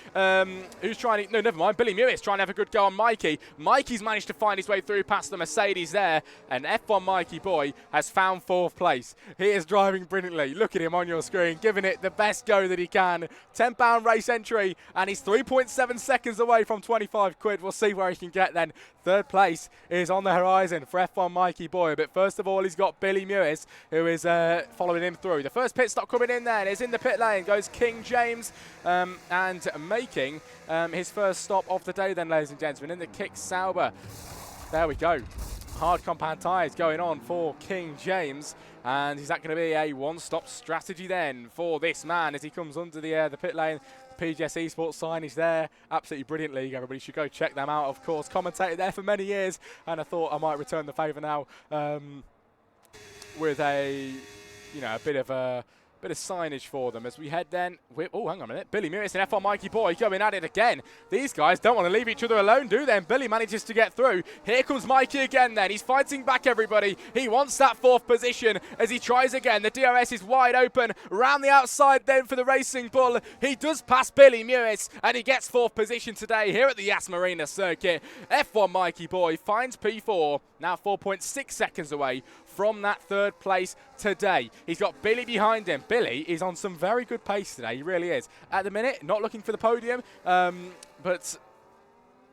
who's trying to... No, never mind. Billy Mewis trying to have a good go on Mikey. Mikey's managed to find his way through past the Mercedes there. And F1 Mikey boy has found 4th place. He is driving brilliantly. Look at him on your screen, giving it the best go that he can. £10 race entry, and he's 3.7 seconds away from 25 quid. We'll see where he can get then. 3rd place is on the horizon for F1 Mikey boy, but first of all he's got Billy Mewis, who is following him through. The first pit stop coming in then is in the pit lane, goes King James, and making his first stop of the day then, ladies and gentlemen, in the Kick Sauber. There we go. Hard compound tyres going on for King James, and is that going to be a one-stop strategy then for this man as he comes under the pit lane? PGS Esports signage there, absolutely brilliant league. Everybody should go check them out. Of course, commentated there for many years, and I thought I might return the favour now with a bit of signage for them as we head then. Oh, hang on a minute. Billy Mewis and F1 Mikey boy going at it again. These guys don't want to leave each other alone, do they? And Billy manages to get through. Here comes Mikey again then. He's fighting back, everybody. He wants that 4th position as he tries again. The DRS is wide open. Round the outside then for the Racing Bull. He does pass Billy Mewis, and he gets 4th position today here at the Yas Marina circuit. F1 Mikey boy finds P4, now 4.6 seconds away from that 3rd place today. He's got Billy behind him. Billy is on some very good pace today. He really is. At the minute, not looking for the podium, but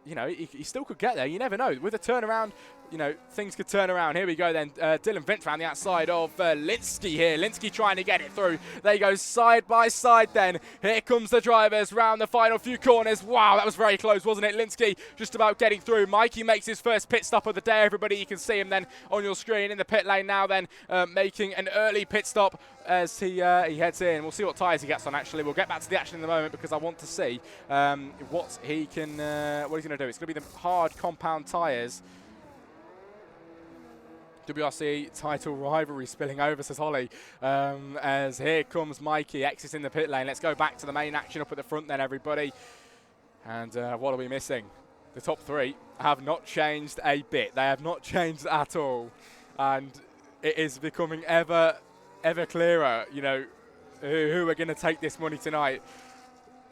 he still could get there. You never know. With a turnaround, things could turn around. Here we go then. Dylan Vince around the outside of Linsky here. Linsky trying to get it through. They go side by side then. Here comes the drivers round the final few corners. Wow, that was very close, wasn't it? Linsky just about getting through. Mikey makes his first pit stop of the day, everybody. You can see him then on your screen in the pit lane now then, making an early pit stop as he heads in. We'll see what tyres he gets on, actually. We'll get back to the action in a moment because I want to see what he's going to do. It's going to be the hard compound tyres. WRC title rivalry spilling over, says Holly, as here comes Mikey exiting the pit lane. Let's go back to the main action up at the front then, everybody. And what are we missing? The top 3 have not changed a bit. They have not changed at all. And it is becoming ever clearer, who are going to take this money tonight.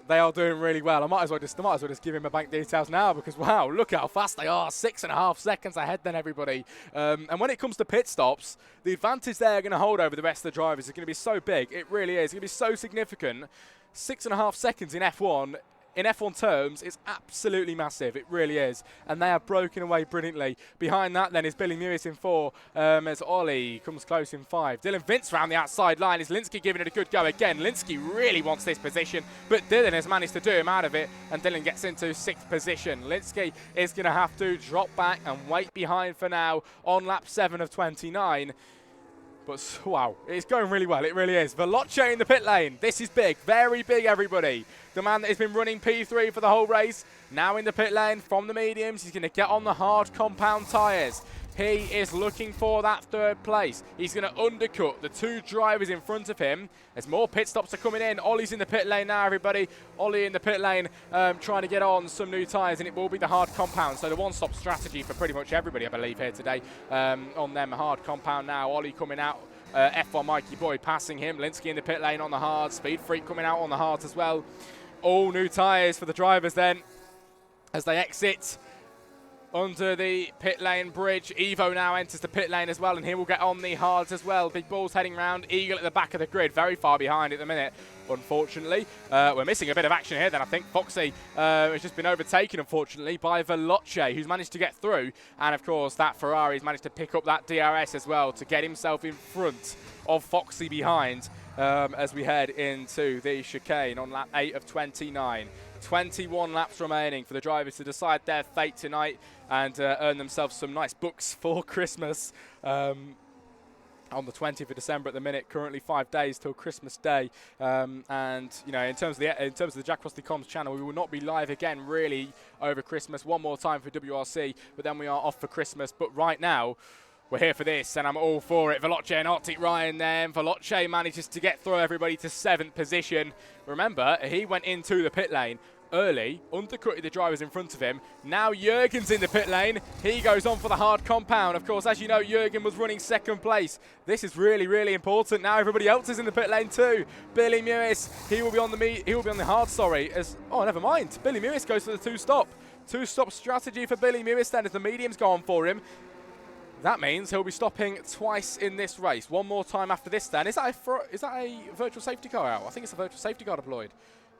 They are doing really well. I might as well just give him my bank details now because, wow, look how fast they are. 6.5 seconds ahead then, everybody. And when it comes to pit stops, the advantage they're going to hold over the rest of the drivers is going to be so big. It really is. It's going to be so significant. 6.5 seconds in F1. In F1 terms, it's absolutely massive. It really is. And they have broken away brilliantly. Behind that, then, is Billy Lewis in 4, as Ollie comes close in 5. Dylan Vince round the outside line. Is Linsky giving it a good go again? Linsky really wants this position, but Dylan has managed to do him out of it, and Dylan gets into 6th position. Linsky is going to have to drop back and wait behind for now on lap 7 of 29. But, wow, it's going really well. It really is. Veloce in the pit lane. This is big. Very big, everybody. The man that has been running P3 for the whole race, now in the pit lane from the mediums. He's going to get on the hard compound tyres. He is looking for that 3rd place. He's going to undercut the 2 drivers in front of him. As more pit stops are coming in. Ollie's in the pit lane now, everybody. Ollie in the pit lane trying to get on some new tyres, and it will be the hard compound. So the one-stop strategy for pretty much everybody, I believe, here today on them hard compound now. Ollie coming out. F1 Mikey Boy passing him. Linsky in the pit lane on the hard. Speed Freak coming out on the hards as well. All new tyres for the drivers then as they exit under the pit lane bridge. Evo now enters the pit lane as well, and he will get on the hards as well. Big Balls heading round. Eagle at the back of the grid, very far behind at the minute, unfortunately. We're missing a bit of action here then. I think Foxy has just been overtaken, unfortunately, by Veloce, who's managed to get through. And, of course, that Ferrari's managed to pick up that DRS as well to get himself in front of Foxy behind as we head into the chicane on lap 8 of 29. 21 laps remaining for the drivers to decide their fate tonight and earn themselves some nice books for Christmas on the 20th of December at the minute. Currently 5 days till Christmas Day, and you know, in terms of the Jack Crossley Comms channel, we will not be live again really over Christmas. One more time for WRC, but then we are off for Christmas. But right now, we're here for this, and I'm all for it. Veloce and Arctic Ryan then. Veloce manages to get through everybody to 7th position. Remember, he went into the pit lane early, undercutted the drivers in front of him. Now Jürgen's in the pit lane. He goes on for the hard compound. Of course, as you know, Jürgen was running 2nd place. This is really, really important. Now everybody else is in the pit lane too. Billy Mewis, he will be on the hard, sorry. Oh, never mind. Billy Mewis goes for the 2-stop. 2-stop strategy for Billy Mewis then as the mediums go on for him. That means he'll be stopping twice in this race. One more time after this then. Is that a virtual safety car out? I think it's a virtual safety car deployed.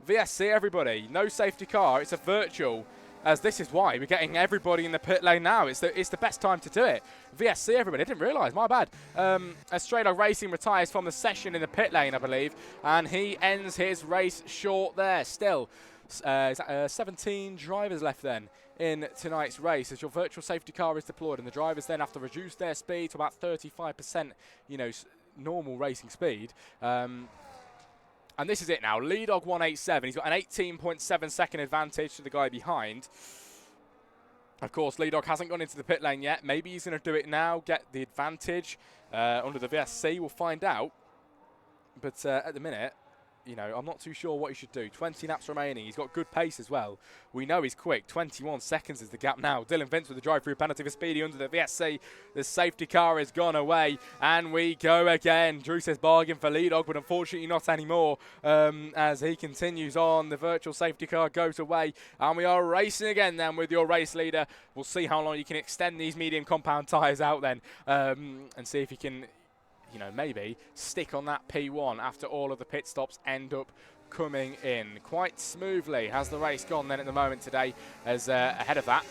VSC, everybody. No safety car. It's a virtual, as this is why we're getting everybody in the pit lane now. It's the best time to do it. VSC, everybody. I didn't realise. My bad. Estrella Racing retires from the session in the pit lane, I believe. And he ends his race short there. Still, 17 drivers left then in tonight's race as your virtual safety car is deployed, and the drivers then have to reduce their speed to about 35%, you know, normal racing speed. And this is it now. Lee Dog 187. He's got an 18.7 second advantage to the guy behind. Of course, Lee Dog hasn't gone into the pit lane yet. Maybe he's going to do it now, get the advantage under the VSC. We'll find out. But at the minute, you know, I'm not too sure what he should do. 20 laps remaining. He's got good pace as well. We know he's quick. 21 seconds is the gap now. Dylan Vince with the drive-through penalty for Speedy under the VSC. The safety car has gone away, and we go again. Drew says bargain for Lee Dog, but unfortunately not anymore. As he continues on, the virtual safety car goes away, and we are racing again then with your race leader. We'll see how long you can extend these medium compound tyres out then, and see if you can, you know, maybe stick on that P1 after all of the pit stops end up coming in. Quite smoothly has the race gone then at the moment today, as ahead of that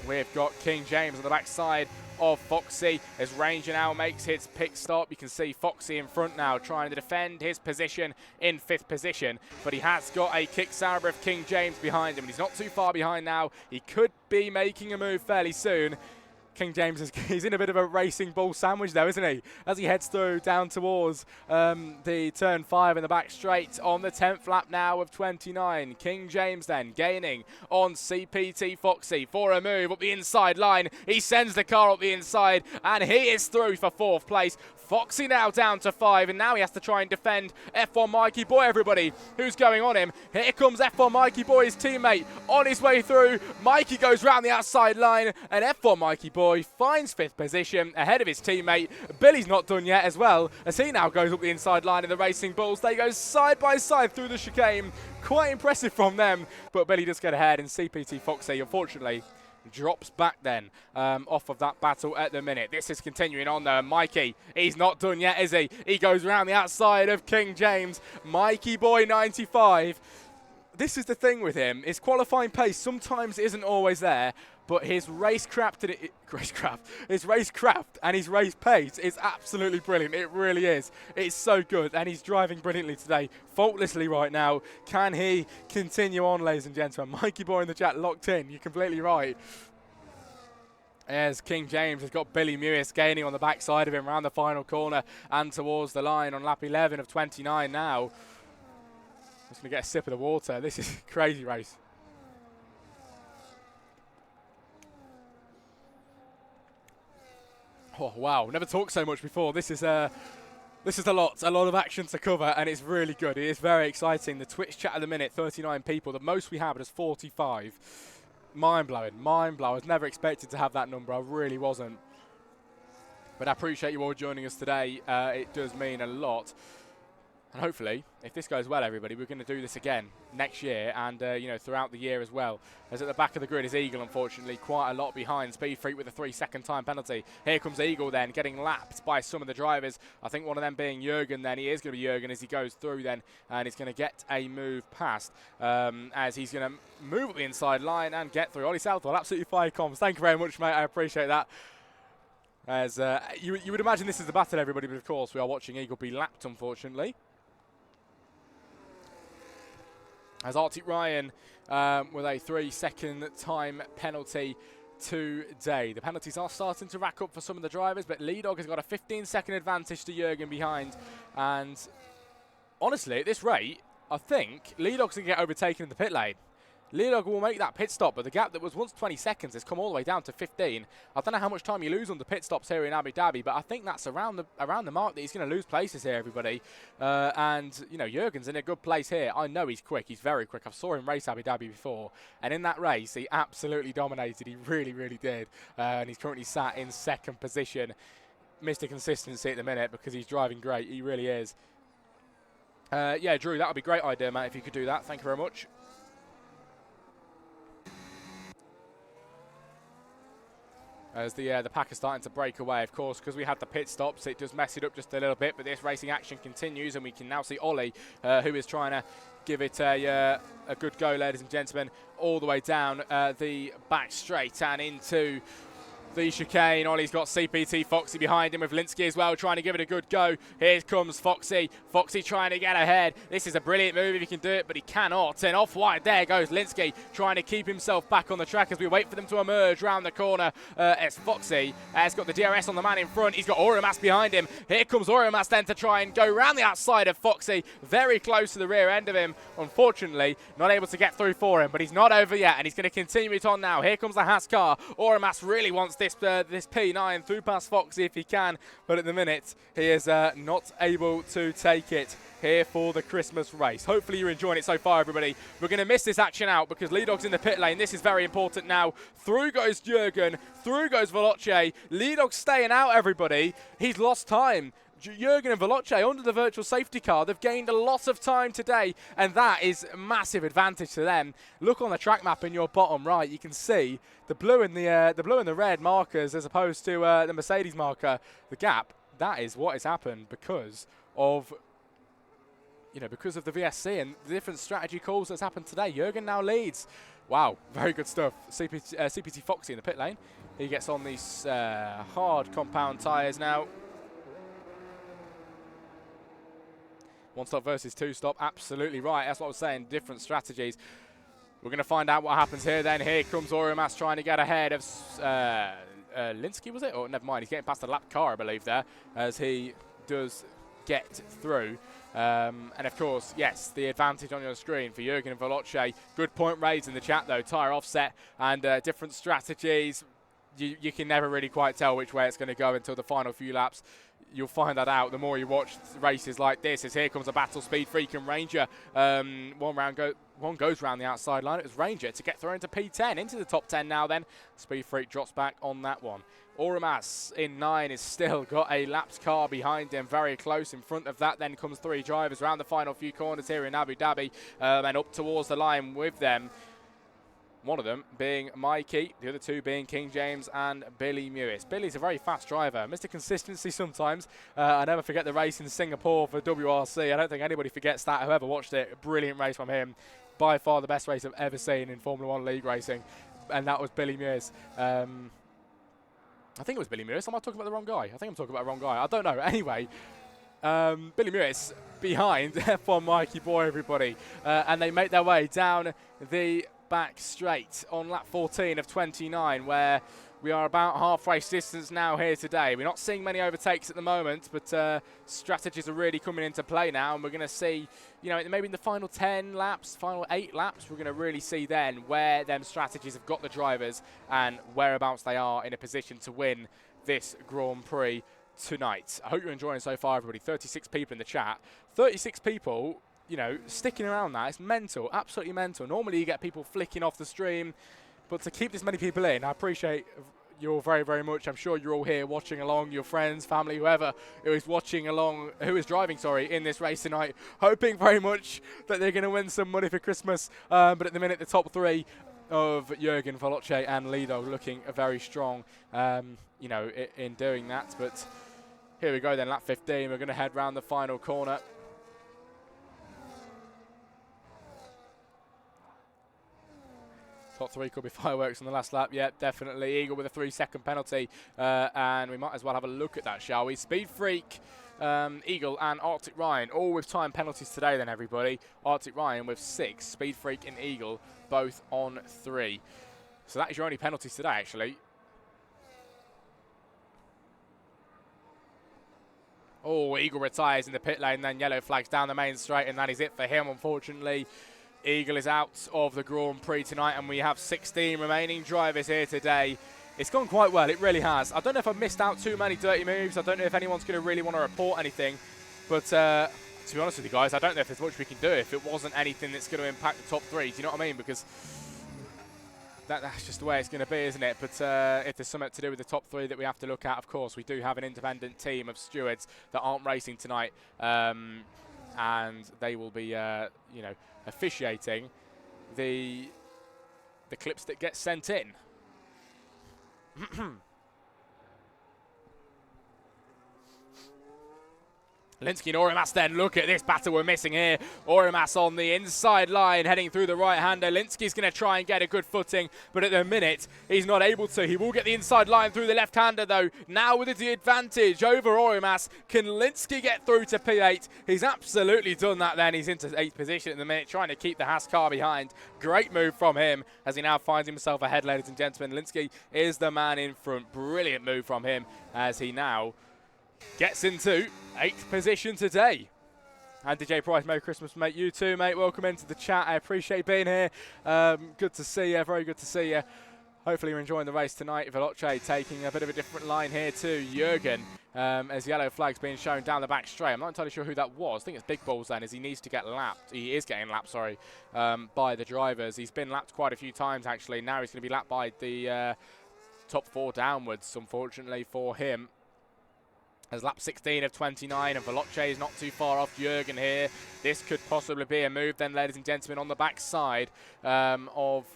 we've got King James on the backside of Foxy as Ranger now makes his pit stop. You can see Foxy in front now trying to defend his position in 5th position, but he has got a kick Sauber of King James behind him, and he's not too far behind now. He could be making a move fairly soon. King James he's in a bit of a racing ball sandwich though, isn't he? As he heads through down towards the turn 5 in the back straight on the 10th lap now of 29. King James then gaining on CPT Foxy for a move up the inside line. He sends the car up the inside, and he is through for 4th place. Foxy now down to 5, and now he has to try and defend F1 Mikey Boy, everybody. Who's going on him? Here comes F1 Mikey Boy, his teammate, on his way through. Mikey goes round the outside line, and F1 Mikey Boy finds 5th position ahead of his teammate. Billy's not done yet as well, as he now goes up the inside line in the Racing Bulls. They go side by side through the chicane. Quite impressive from them, but Billy does get ahead, and CPT Foxy, unfortunately, drops back then off of that battle at the minute. This is continuing on there. Mikey, he's not done yet, is he? He goes around the outside of King James. Mikey Boy 95. This is the thing with him. His qualifying pace sometimes isn't always there, but his racecraft and his race pace is absolutely brilliant. It really is. It's so good, and he's driving brilliantly today, faultlessly right now. Can he continue on, ladies and gentlemen? Mikey Boy in the chat locked in. You're completely right. As King James has got Billy Mewis gaining on the backside of him around the final corner and towards the line on lap 11 of 29 now. Just going to get a sip of the water. This is a crazy race. Oh, wow. Never talked so much before. This is a lot of action to cover, and it's really good. It is very exciting. The Twitch chat at the minute, 39 people. The most we have is 45. Mind-blowing. Mind-blowing. I was never expected to have that number. I really wasn't. But I appreciate you all joining us today. It does mean a lot. And hopefully, if this goes well, everybody, we're going to do this again next year and, throughout the year as well. As at the back of the grid is Eagle, unfortunately, quite a lot behind. Speed Freak with a 3-second time penalty. Here comes Eagle then, getting lapped by some of the drivers. I think one of them being Jürgen then. He is going to be Jürgen as he goes through then, and he's going to get a move past as he's going to move up the inside line and get through. Ollie Southwell, absolutely fire comms. Thank you very much, mate. I appreciate that. As you would imagine this is the battle, everybody, but of course we are watching Eagle be lapped, unfortunately. As Arctic Ryan with a 3-second time penalty today. The penalties are starting to rack up for some of the drivers, but Lee Dog has got a 15-second advantage to Jürgen behind. And honestly, at this rate, I think Lee Dog's going to get overtaken in the pit lane. Lee Dog will make that pit stop, but the gap that was once 20 seconds has come all the way down to 15. I don't know how much time you lose on the pit stops here in Abu Dhabi, but I think that's around the mark that he's going to lose places here, everybody. And, you know, Jürgen's in a good place here. I know he's quick. He's very quick. I saw him race Abu Dhabi before. And in that race, he absolutely dominated. He really, really did. And he's currently sat in 2nd position. Mr. Consistency at the minute because he's driving great. He really is. Yeah, Drew, that would be a great idea, mate, if you could do that. Thank you very much. As the pack is starting to break away, of course, because we had the pit stops, it does mess it up just a little bit, but this racing action continues, and we can now see Ollie, who is trying to give it a good go, ladies and gentlemen, all the way down the back straight and into the chicane. Ollie's got CPT Foxy behind him with Linsky as well, trying to give it a good go. Here comes Foxy. Foxy trying to get ahead. This is a brilliant move if he can do it, but he cannot. And off wide, there goes Linsky, trying to keep himself back on the track as we wait for them to emerge round the corner. As Foxy has got the DRS on the man in front. He's got Auramas behind him. Here comes Auramas then to try and go round the outside of Foxy, very close to the rear end of him. Unfortunately, not able to get through for him, but he's not over yet, and he's going to continue it on now. Here comes the Haas car. Auramas really wants this P9 through past Foxy if he can, but at the minute he is not able to take it here for the Christmas race. Hopefully you're enjoying it so far, everybody. We're going to miss this action out because Lee Dog's in the pit lane. This is very important now. Through goes Jürgen, through goes Veloce. Lee Dog's staying out, everybody. He's lost time. Jürgen and Veloce under the virtual safety car. They've gained a lot of time today, and that is a massive advantage to them. Look on the track map in your bottom right. You can see the blue and the red markers as opposed to the Mercedes marker. The gap. That is what has happened because of the VSC and the different strategy calls that's happened today. Jürgen now leads. Wow, very good stuff. CPT Foxy in the pit lane. He gets on these hard compound tyres now. One stop versus 2 stop, absolutely right. That's what I was saying, different strategies. We're going to find out what happens here then. Here comes Auramas trying to get ahead of Linsky, was it? Oh, never mind, he's getting past the lap car, I believe, there, as he does get through. And of course, yes, the advantage on your screen for Jürgen and Veloce. Good point raised in the chat, though. Tyre offset and different strategies. you can never really quite tell which way it's going to go until the final few laps. You'll find that out the more you watch races like this. As here comes a battle, Speed Freak and Ranger. One goes round the outside line. It was Ranger to get thrown into P10, into the top 10 now then. Speed Freak drops back on that one. Oramas in 9 is still got a lapped car behind him, very close. In front of that then comes 3 drivers around the final few corners here in Abu Dhabi, and up towards the line with them. One of them being Mikey, the other 2 being King James and Billy Mewis. Billy's a very fast driver. Mr. Consistency sometimes. I never forget the race in Singapore for WRC. I don't think anybody forgets that. Whoever watched it, a brilliant race from him. By far the best race I've ever seen in Formula 1 league racing. And that was Billy Mewis. I think it was Billy Mewis. Am I talking about the wrong guy? I think I'm talking about the wrong guy. I don't know. Anyway, Billy Mewis behind F1 Mikey Boy, everybody. And they make their way down the back straight on lap 14 of 29, where we are about halfway distance now here today. We're not seeing many overtakes at the moment, but strategies are really coming into play now, and we're going to see, you know, maybe in the final 10 laps, final 8 laps, we're going to really see then where them strategies have got the drivers and whereabouts they are in a position to win this Grand Prix tonight. I hope you're enjoying so far, everybody. 36 people in the chat. 36 people, you know, sticking around that. It's mental, absolutely mental. Normally you get people flicking off the stream, but to keep this many people in, I appreciate you all very, very much. I'm sure you're all here watching along, your friends, family, whoever who is watching along, who is driving, sorry, in this race tonight, hoping very much that they're going to win some money for Christmas. But at the minute, the top 3 of Jürgen, Veloce and Lido looking very strong, you know, in doing that. But here we go then, lap 15. We're going to head round the final corner. Top 3 could be fireworks on the last lap. Yeah, definitely. Eagle with a 3-second penalty. And we might as well have a look at that, shall we? Speed Freak, Eagle and Arctic Ryan, all with time penalties today then, everybody. Arctic Ryan with 6. Speed Freak and Eagle both on 3. So that is your only penalties today, actually. Oh, Eagle retires in the pit lane, then yellow flags down the main straight, and that is it for him, unfortunately. Eagle is out of the Grand Prix tonight, and we have 16 remaining drivers here today. It's gone quite well, it really has. I don't know if I've missed out too many dirty moves. I don't know if anyone's going to really want to report anything. But to be honest with you guys, I don't know if there's much we can do if it wasn't anything that's going to impact the top 3. Do you know what I mean? Because that's just the way it's going to be, isn't it? But if there's something to do with the top 3 that we have to look at, of course, we do have an independent team of stewards that aren't racing tonight. And they will be, you know, officiating the clips that get sent in. Linsky and Orimas then, look at this battle we're missing here. Orimas on the inside line, heading through the right-hander. Linsky's going to try and get a good footing, but at the minute, he's not able to. He will get the inside line through the left-hander, though. Now with the advantage over Orimas. Can Linsky get through to P8? He's absolutely done that then. He's into 8th position at the minute, trying to keep the Haas car behind. Great move from him as he now finds himself ahead, ladies and gentlemen. Linsky is the man in front. Brilliant move from him as he now gets into 8th position today. And DJ Price, Merry Christmas, mate. You too, mate. Welcome into the chat. I appreciate being here. Good to see you. Very good to see you. Hopefully you're enjoying the race tonight. Veloce taking a bit of a different line here to Jürgen as yellow flags being shown down the back straight. I'm not entirely sure who that was. I think it's Big Balls then, as he needs to get lapped. He is getting lapped, sorry, by the drivers. He's been lapped quite a few times, actually. Now he's going to be lapped by the top 4 downwards, unfortunately for him. As lap 16 of 29, and Veloce is not too far off Jürgen here. This could possibly be a move then, ladies and gentlemen, on the backside of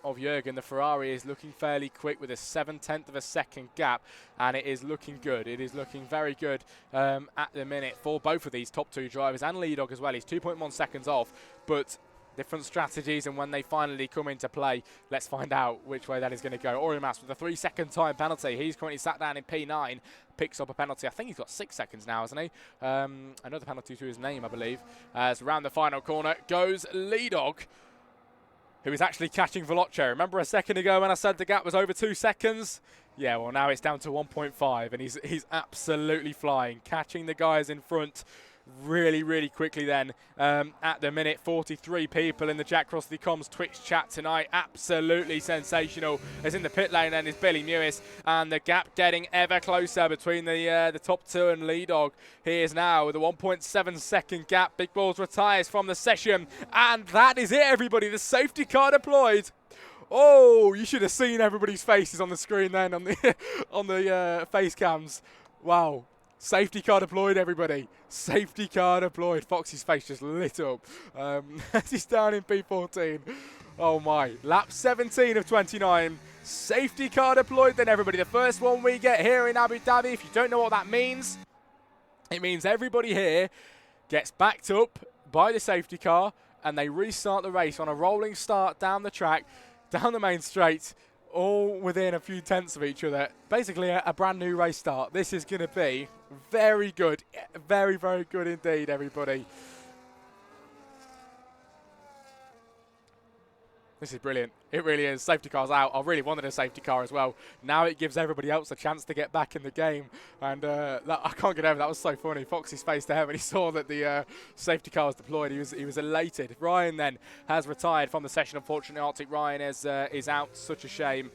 Jürgen. The Ferrari is looking fairly quick with a 7/10 of a second gap, and it is looking good. It is looking very good at the minute for both of these top 2 drivers, and Leadog as well. He's 2.1 seconds off, but different strategies, and when they finally come into play, let's find out which way that is going to go. Orimas with a 3-second time penalty. He's currently sat down in P9, picks up a penalty. I think he's got 6 seconds now, hasn't he? Another penalty to his name, I believe. As around the final corner goes Leadog, who is actually catching Veloce. Remember a second ago when I said the gap was over 2 seconds? Yeah, well, now it's down to 1.5, and he's absolutely flying, catching the guys in front. really, really quickly then. At the minute, 43 people in the Jack Crossley Comms Twitch chat tonight. Absolutely sensational. As in the pit lane then is Billy Mewis, and the gap getting ever closer between the top two and Lee Dog. He is now with a 1.7 second gap. Big Balls retires from the session, and that is it, everybody. The safety car deployed. Oh, you should have seen everybody's faces on the screen then, on the on the face cams. Wow. Safety car deployed, everybody. Safety car deployed. Foxy's face just lit up as he's down in P14. Oh my. Lap 17 of 29. Safety car deployed then, everybody. The first one we get here in Abu Dhabi. If you don't know what that means, it means everybody here gets backed up by the safety car and they restart the race on a rolling start down the track, down the main straight, all within a few tenths of each other. Basically a brand new race start. This is going to be very good. Very, very good indeed, everybody. This is brilliant. It really is. Safety car's out. I really wanted a safety car as well. Now it gives everybody else a chance to get back in the game. And I can't get over that. Was so funny. Foxy's face there when he saw that the safety car was deployed. He was elated. Ryan then has retired from the session. Unfortunately, Arctic Ryan is out. Such a shame.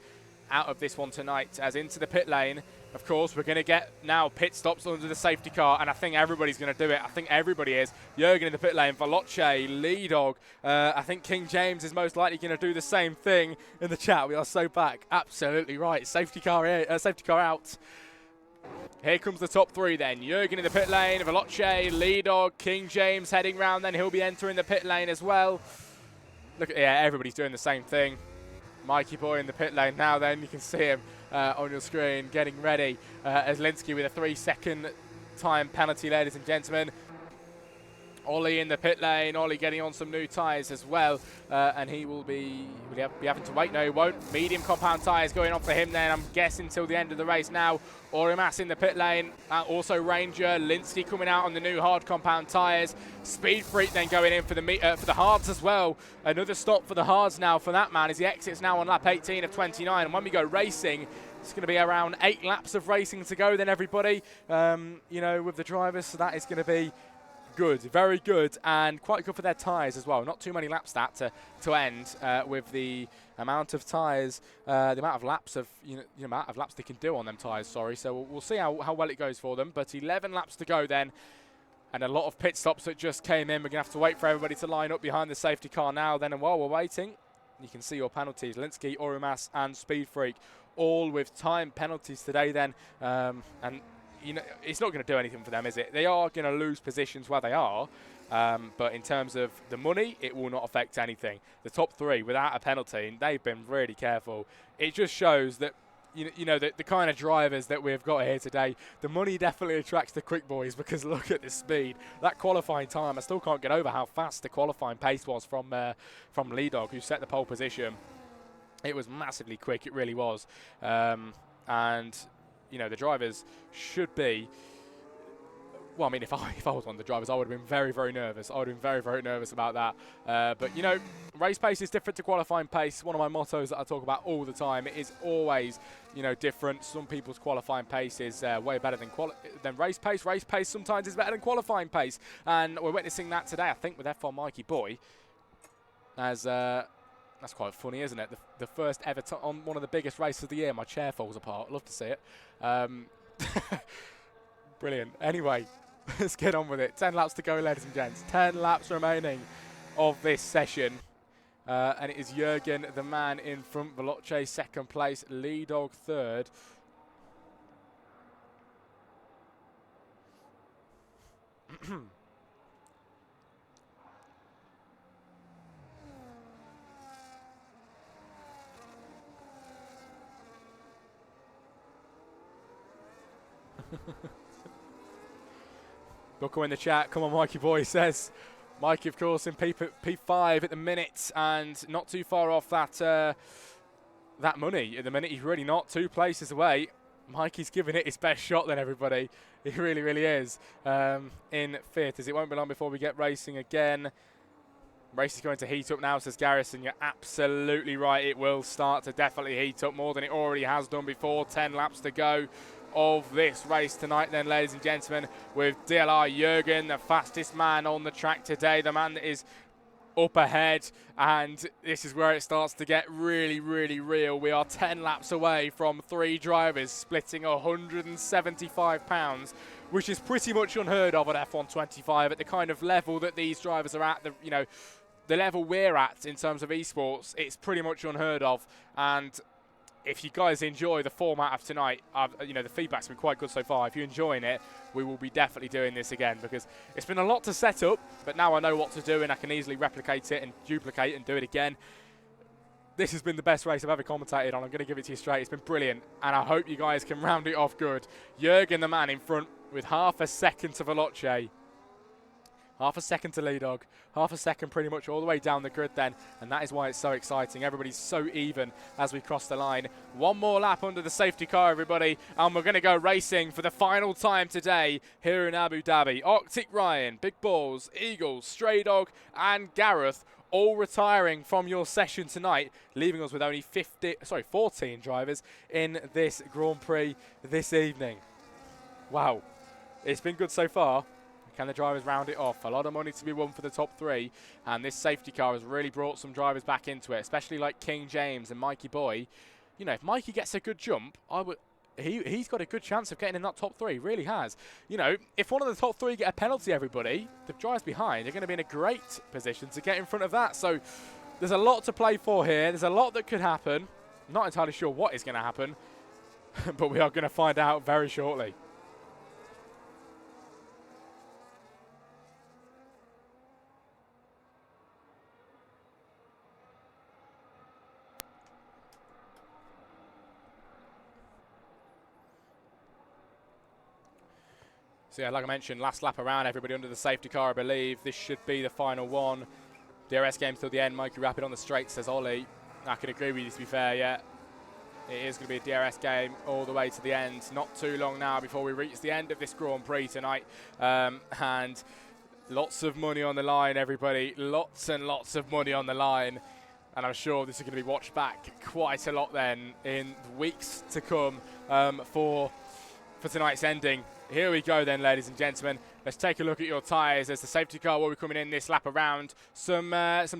Out of this one tonight. As into the pit lane. Of course, we're going to get now pit stops under the safety car, and I think everybody's going to do it. I think everybody is. Jürgen in the pit lane, Veloce, Lee Dog. I think King James is most likely going to do the same thing in the chat. We are so back. Absolutely right. Safety car out. Here comes the top three then. Jürgen in the pit lane, Veloce, Lee Dog, King James heading round. Then he'll be entering the pit lane as well. Look, yeah, everybody's doing the same thing. Mikey Boy in the pit lane now then. You can see him on your screen getting ready as Linsky with a 3-second time penalty, ladies and gentlemen. Ollie in the pit lane. Ollie getting on some new tyres as well. And he will be having to wait. No, he won't. Medium compound tyres going on for him then, I'm guessing, till the end of the race now. Orimas in the pit lane. Also Ranger. Linsky coming out on the new hard compound tyres. Speed Freak then going in for the hards as well. Another stop for the hards now for that man as he exits now on lap 18 of 29. And when we go racing, it's going to be around 8 laps of racing to go then, everybody. You know, with the drivers. So that is going to be good, very good, and quite good for their tyres as well. Not too many laps that to end with the amount of tyres, the amount of laps they can do on them tyres. Sorry, so we'll see how well it goes for them. But 11 laps to go then, and a lot of pit stops that just came in. We're gonna have to wait for everybody to line up behind the safety car now. Then, and while we're waiting, you can see your penalties: Linsky, Orimas, and Speed Freak, all with time penalties today. Then, and you know, it's not going to do anything for them, is it? They are going to lose positions where they are, but in terms of the money, it will not affect anything. The top three, without a penalty, and they've been really careful. It just shows that, you know, the kind of drivers that we've got here today, the money definitely attracts the quick boys, because look at the speed. That qualifying time, I still can't get over how fast the qualifying pace was from Lee Dog, who set the pole position. It was massively quick, it really was. And you know, the drivers should be, well, I mean, if I was one of the drivers, I would have been very, very nervous. I would have been very, very nervous about that. But, you know, race pace is different to qualifying pace. One of my mottos that I talk about all the time. It is always, you know, different. Some people's qualifying pace is way better than race pace. Race pace sometimes is better than qualifying pace. And we're witnessing that today, I think, with F1 Mikey Boy. As that's quite funny, isn't it? The first ever on one of the biggest races of the year, my chair falls apart. Love to see it. Brilliant. Anyway, let's get on with it. 10 laps to go, ladies and gents. 10 laps remaining of this session. And it is Jürgen, the man in front. Veloce, second place. Lee Dog, third. Booker in the chat. Come on, Mikey Boy says. Mikey, of course, in P5 at the minute, and not too far off that that money at the minute. He's really not 2 places away. Mikey's giving it his best shot then, everybody. He really, really is in fifth, as it won't be long before we get racing again. Race is going to heat up now, says Garrison. You're absolutely right. It will start to definitely heat up more than it already has done before. 10 laps to go. of this race tonight then, ladies and gentlemen, with DLR Jürgen, the fastest man on the track today, the man that is up ahead, and this is where it starts to get really, really real. We are 10 laps away from 3 drivers splitting £175, which is pretty much unheard of at F125 at the kind of level that these drivers are at, the level we're at in terms of esports. It's pretty much unheard of, and if you guys enjoy the format of tonight, the feedback's been quite good so far. If you're enjoying it, we will be definitely doing this again, because it's been a lot to set up, but now I know what to do and I can easily replicate it and duplicate and do it again. This has been the best race I've ever commentated on. I'm going to give it to you straight. It's been brilliant, and I hope you guys can round it off good. Jürgen, the man in front, with half a second to Veloce. Half a second to Lee Dog, half a second pretty much all the way down the grid then, and that is why it's so exciting. Everybody's so even as we cross the line. One more lap under the safety car, everybody, and we're going to go racing for the final time today here in Abu Dhabi. Arctic Ryan, Big Balls, Eagles, Stray Dog and Gareth all retiring from your session tonight, leaving us with only 14 drivers in this Grand Prix this evening. Wow, it's been good so far. Can the drivers round it off? A lot of money to be won for the top 3, and this safety car has really brought some drivers back into it, especially like King James and Mikey Boy. You know, if Mikey gets a good jump, he's got a good chance of getting in that top 3, really has. You know, if one of the top 3 get a penalty, everybody, the drivers behind are going to be in a great position to get in front of that. So there's a lot to play for here. There's a lot that could happen. I'm not entirely sure what is going to happen, but we are going to find out very shortly. So yeah, like I mentioned, last lap around, everybody under the safety car, I believe. This should be the final one. DRS game till the end. Mikey Rapid on the straight, says Ollie. I could agree with you, to be fair, yeah. It is going to be a DRS game all the way to the end. Not too long now before we reach the end of this Grand Prix tonight. And lots of money on the line, everybody. Lots and lots of money on the line. And I'm sure this is going to be watched back quite a lot then in weeks to come for tonight's ending. Here we go then, ladies and gentlemen. Let's take a look at your tyres as the safety car will be coming in this lap around. Some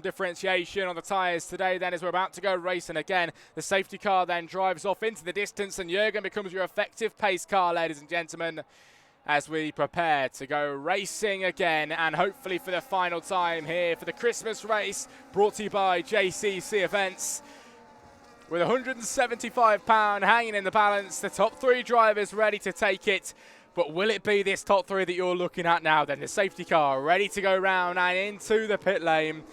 differentiation on the tyres today then as we're about to go racing again. The safety car then drives off into the distance, and Jürgen becomes your effective pace car, ladies and gentlemen, as we prepare to go racing again, and hopefully for the final time here for the Christmas race brought to you by JCC Events. With £175 hanging in the balance, the top 3 drivers ready to take it. But will it be this top 3 that you're looking at now then? The safety car ready to go round and into the pit lane.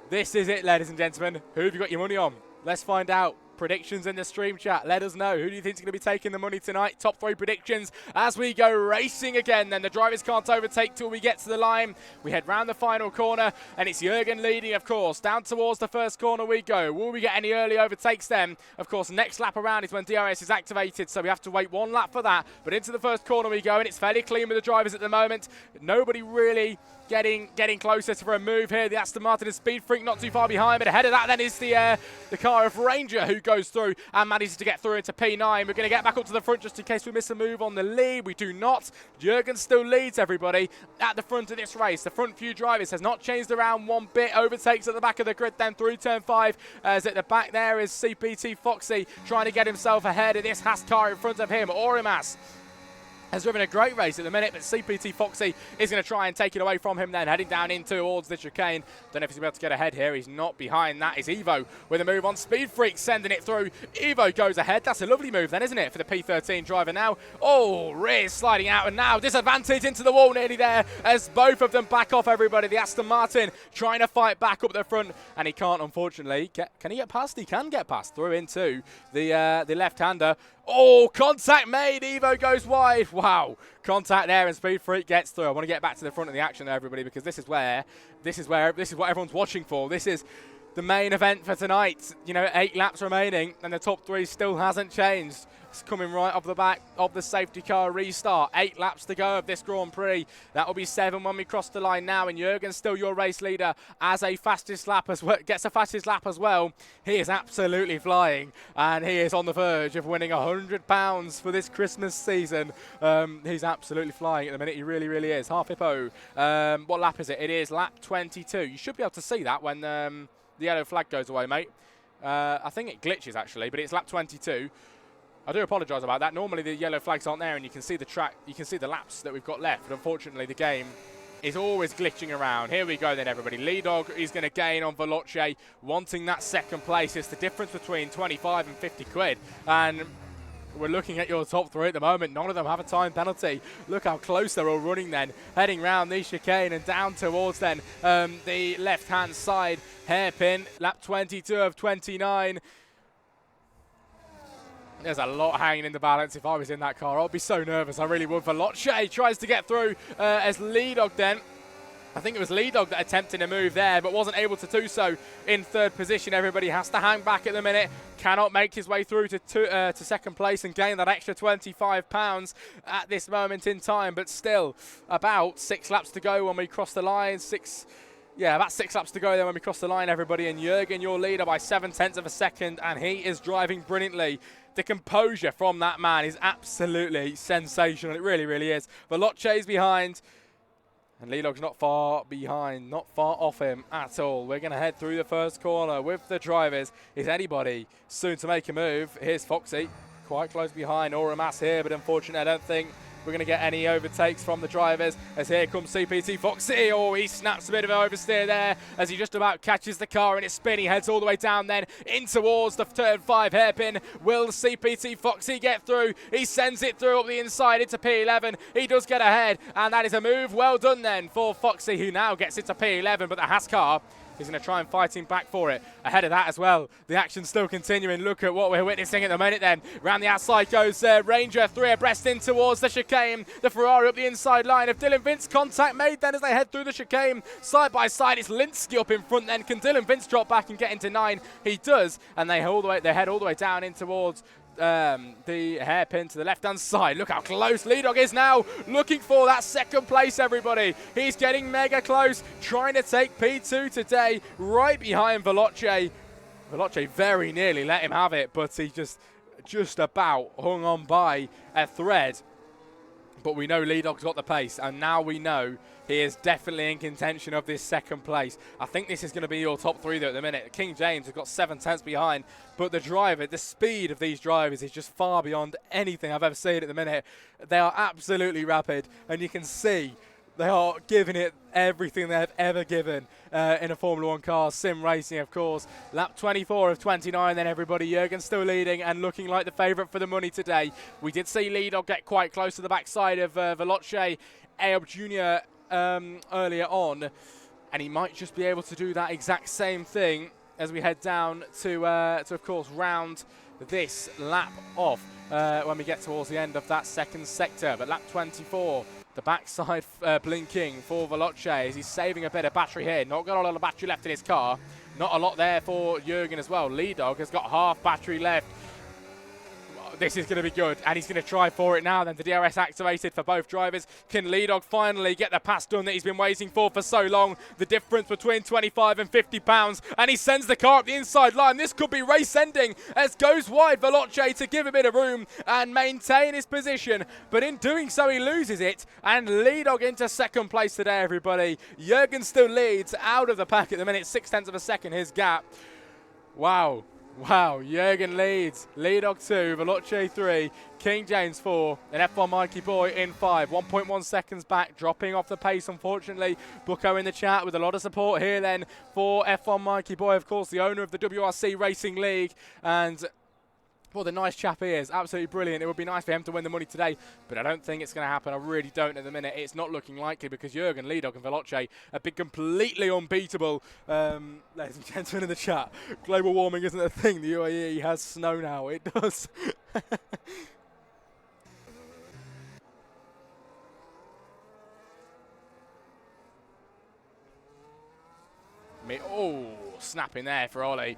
This is it, ladies and gentlemen. Who have you got your money on? Let's find out. Predictions in the stream chat. Let us know. Who do you think is going to be taking the money tonight? Top 3 predictions as we go racing again. Then the drivers can't overtake till we get to the line. We head round the final corner, and it's Jürgen leading, of course. Down towards the first corner we go. Will we get any early overtakes then? Of course, next lap around is when DRS is activated, so we have to wait 1 lap for that. But into the first corner we go, and it's fairly clean with the drivers at the moment. Nobody really getting closer for a move here. The Aston Martin and Speed Freak not too far behind, but ahead of that then is the car of Ranger, who goes through and manages to get through into P9. We're going to get back up to the front just in case we miss a move on the lead. We do not. Jürgen still leads everybody at the front of this race. The front few drivers has not changed around one bit. Overtakes at the back of the grid then through turn 5. As at the back there is CPT Foxy trying to get himself ahead of this Haas car in front of him. Orimas has driven a great race at the minute, but CPT Foxy is going to try and take it away from him then, heading down in towards the chicane. Don't know if he's able to get ahead here. He's not. Behind that is Evo with a move on. Speed Freak sending it through. Evo goes ahead. That's a lovely move then, isn't it, for the P13 driver now. Oh, rear sliding out, and now disadvantage into the wall nearly there as both of them back off everybody. The Aston Martin trying to fight back up the front, and he can't, unfortunately. Can he get past? He can get past through into the left-hander. Oh, contact made. Evo goes wide. Wow. Contact there, and Speed Freak gets through. I want to get back to the front of the action there, everybody, because this is what everyone's watching for. This is the main event for tonight. You know, 8 laps remaining, and the top 3 still hasn't changed. Fox coming right off the back of the safety car restart. 8 laps to go of this Grand Prix. That will be 7 when we cross the line now, and Jürgen's still your race leader as a fastest lap as well, gets a fastest lap as well. He is absolutely flying, and he is on the verge of winning £100 for this Christmas season. He's absolutely flying at the minute. He really, really is. Half hippo. What lap is it? It is lap 22. You should be able to see that when the yellow flag goes away, mate. I think it glitches actually, but it's lap 22. I do apologise about that. Normally the yellow flags aren't there and you can see the track, you can see the laps that we've got left, but unfortunately the game is always glitching around. Here we go then, everybody. Lee Dog is going to gain on Veloce, wanting that second place. It's the difference between 25 and 50 quid. And we're looking at your top 3 at the moment. None of them have a time penalty. Look how close they're all running then. Heading round the chicane and down towards then the left-hand side hairpin. Lap 22 of 29. There's a lot hanging in the balance. If I was in that car, I'd be so nervous. I really would. Veloce tries to get through as Lee Dog then. I think it was Lee Dog that attempted a move there, but wasn't able to do so in 3rd position. Everybody has to hang back at the minute. Cannot make his way through to second place and gain that extra £25 at this moment in time. But still, about 6 laps to go when we cross the line. About 6 laps to go then when we cross the line, everybody. And Jürgen, your leader by 0.7 of a second, and he is driving brilliantly. The composure from that man is absolutely sensational. It really, really is. Veloce's behind. And Lee Dog's not far behind, not far off him at all. We're going to head through the first corner with the drivers. Is anybody soon to make a move? Here's Foxy, quite close behind. Oramas here, but unfortunately I don't think we're going to get any overtakes from the drivers, as here comes CPT Foxy. Oh, he snaps a bit of an oversteer there as he just about catches the car and it's spin. He heads all the way down then in towards the turn 5 hairpin. Will CPT Foxy get through? He sends it through up the inside into P11. He does get ahead, and that is a move well done then for Foxy, who now gets into P11, but the Haas car is going to try and fight him back for it. Ahead of that as well, the action's still continuing. Look at what we're witnessing at the minute then. Round the outside goes Ranger, 3 abreast in towards the chicane. The Ferrari up the inside line of Dylan Vince. Contact made then as they head through the chicane. Side by side, it's Linsky up in front then. Can Dylan Vince drop back and get into 9? He does, and they head all the way down in towards the hairpin to the left-hand side. Look how close Lee Dog is now, looking for that second place, everybody. He's getting mega close, trying to take P2 today, right behind Veloce. Veloce very nearly let him have it, but he just about hung on by a thread. But we know Lee Dog's got the pace, and now we know he is definitely in contention of this second place. I think this is going to be your top 3 though at the minute. King James has got 0.7 behind, but the speed of these drivers is just far beyond anything I've ever seen at the minute. They are absolutely rapid, and you can see they are giving it everything they've ever given in a Formula 1 car. Sim racing, of course. Lap 24 of 29 then, everybody. Jürgen's still leading and looking like the favourite for the money today. We did see Lee Dog get quite close to the backside of Veloce Ayob Jr. Earlier on, and he might just be able to do that exact same thing as we head down to of course, round this lap off when we get towards the end of that second sector. But lap 24, the backside blinking for Veloce as he's saving a bit of battery here. Not got a lot of battery left in his car. Not a lot there for Jürgen as well. Lee Dog has got half battery left. This is going to be good, and he's going to try for it now then. The DRS activated for both drivers. Can Lee Dog finally get the pass done that he's been waiting for so long? The difference between 25 and 50 pounds, and he sends the car up the inside line. This could be race ending as goes wide Veloce to give a bit of room and maintain his position, but in doing so he loses it, and Lee Dog into second place today, everybody. Jürgen still leads out of the pack at the minute, 0.6 of a second his gap. Wow. Wow, Jürgen leads. Lee Dog 2, Veloce 3, King James 4, and F1 Mikey Boy in 5. 1.1 seconds back, dropping off the pace, unfortunately. Bucco in the chat with a lot of support here then for F1 Mikey Boy, of course, the owner of the WRC Racing League. And what a nice chap he is. Absolutely brilliant. It would be nice for him to win the money today, but I don't think it's going to happen. I really don't at the minute. It's not looking likely because Jürgen, Lee Dog and Veloce have been completely unbeatable. Ladies and gentlemen in the chat, global warming isn't a thing. The UAE has snow now. It does. Oh, snapping there for Ollie.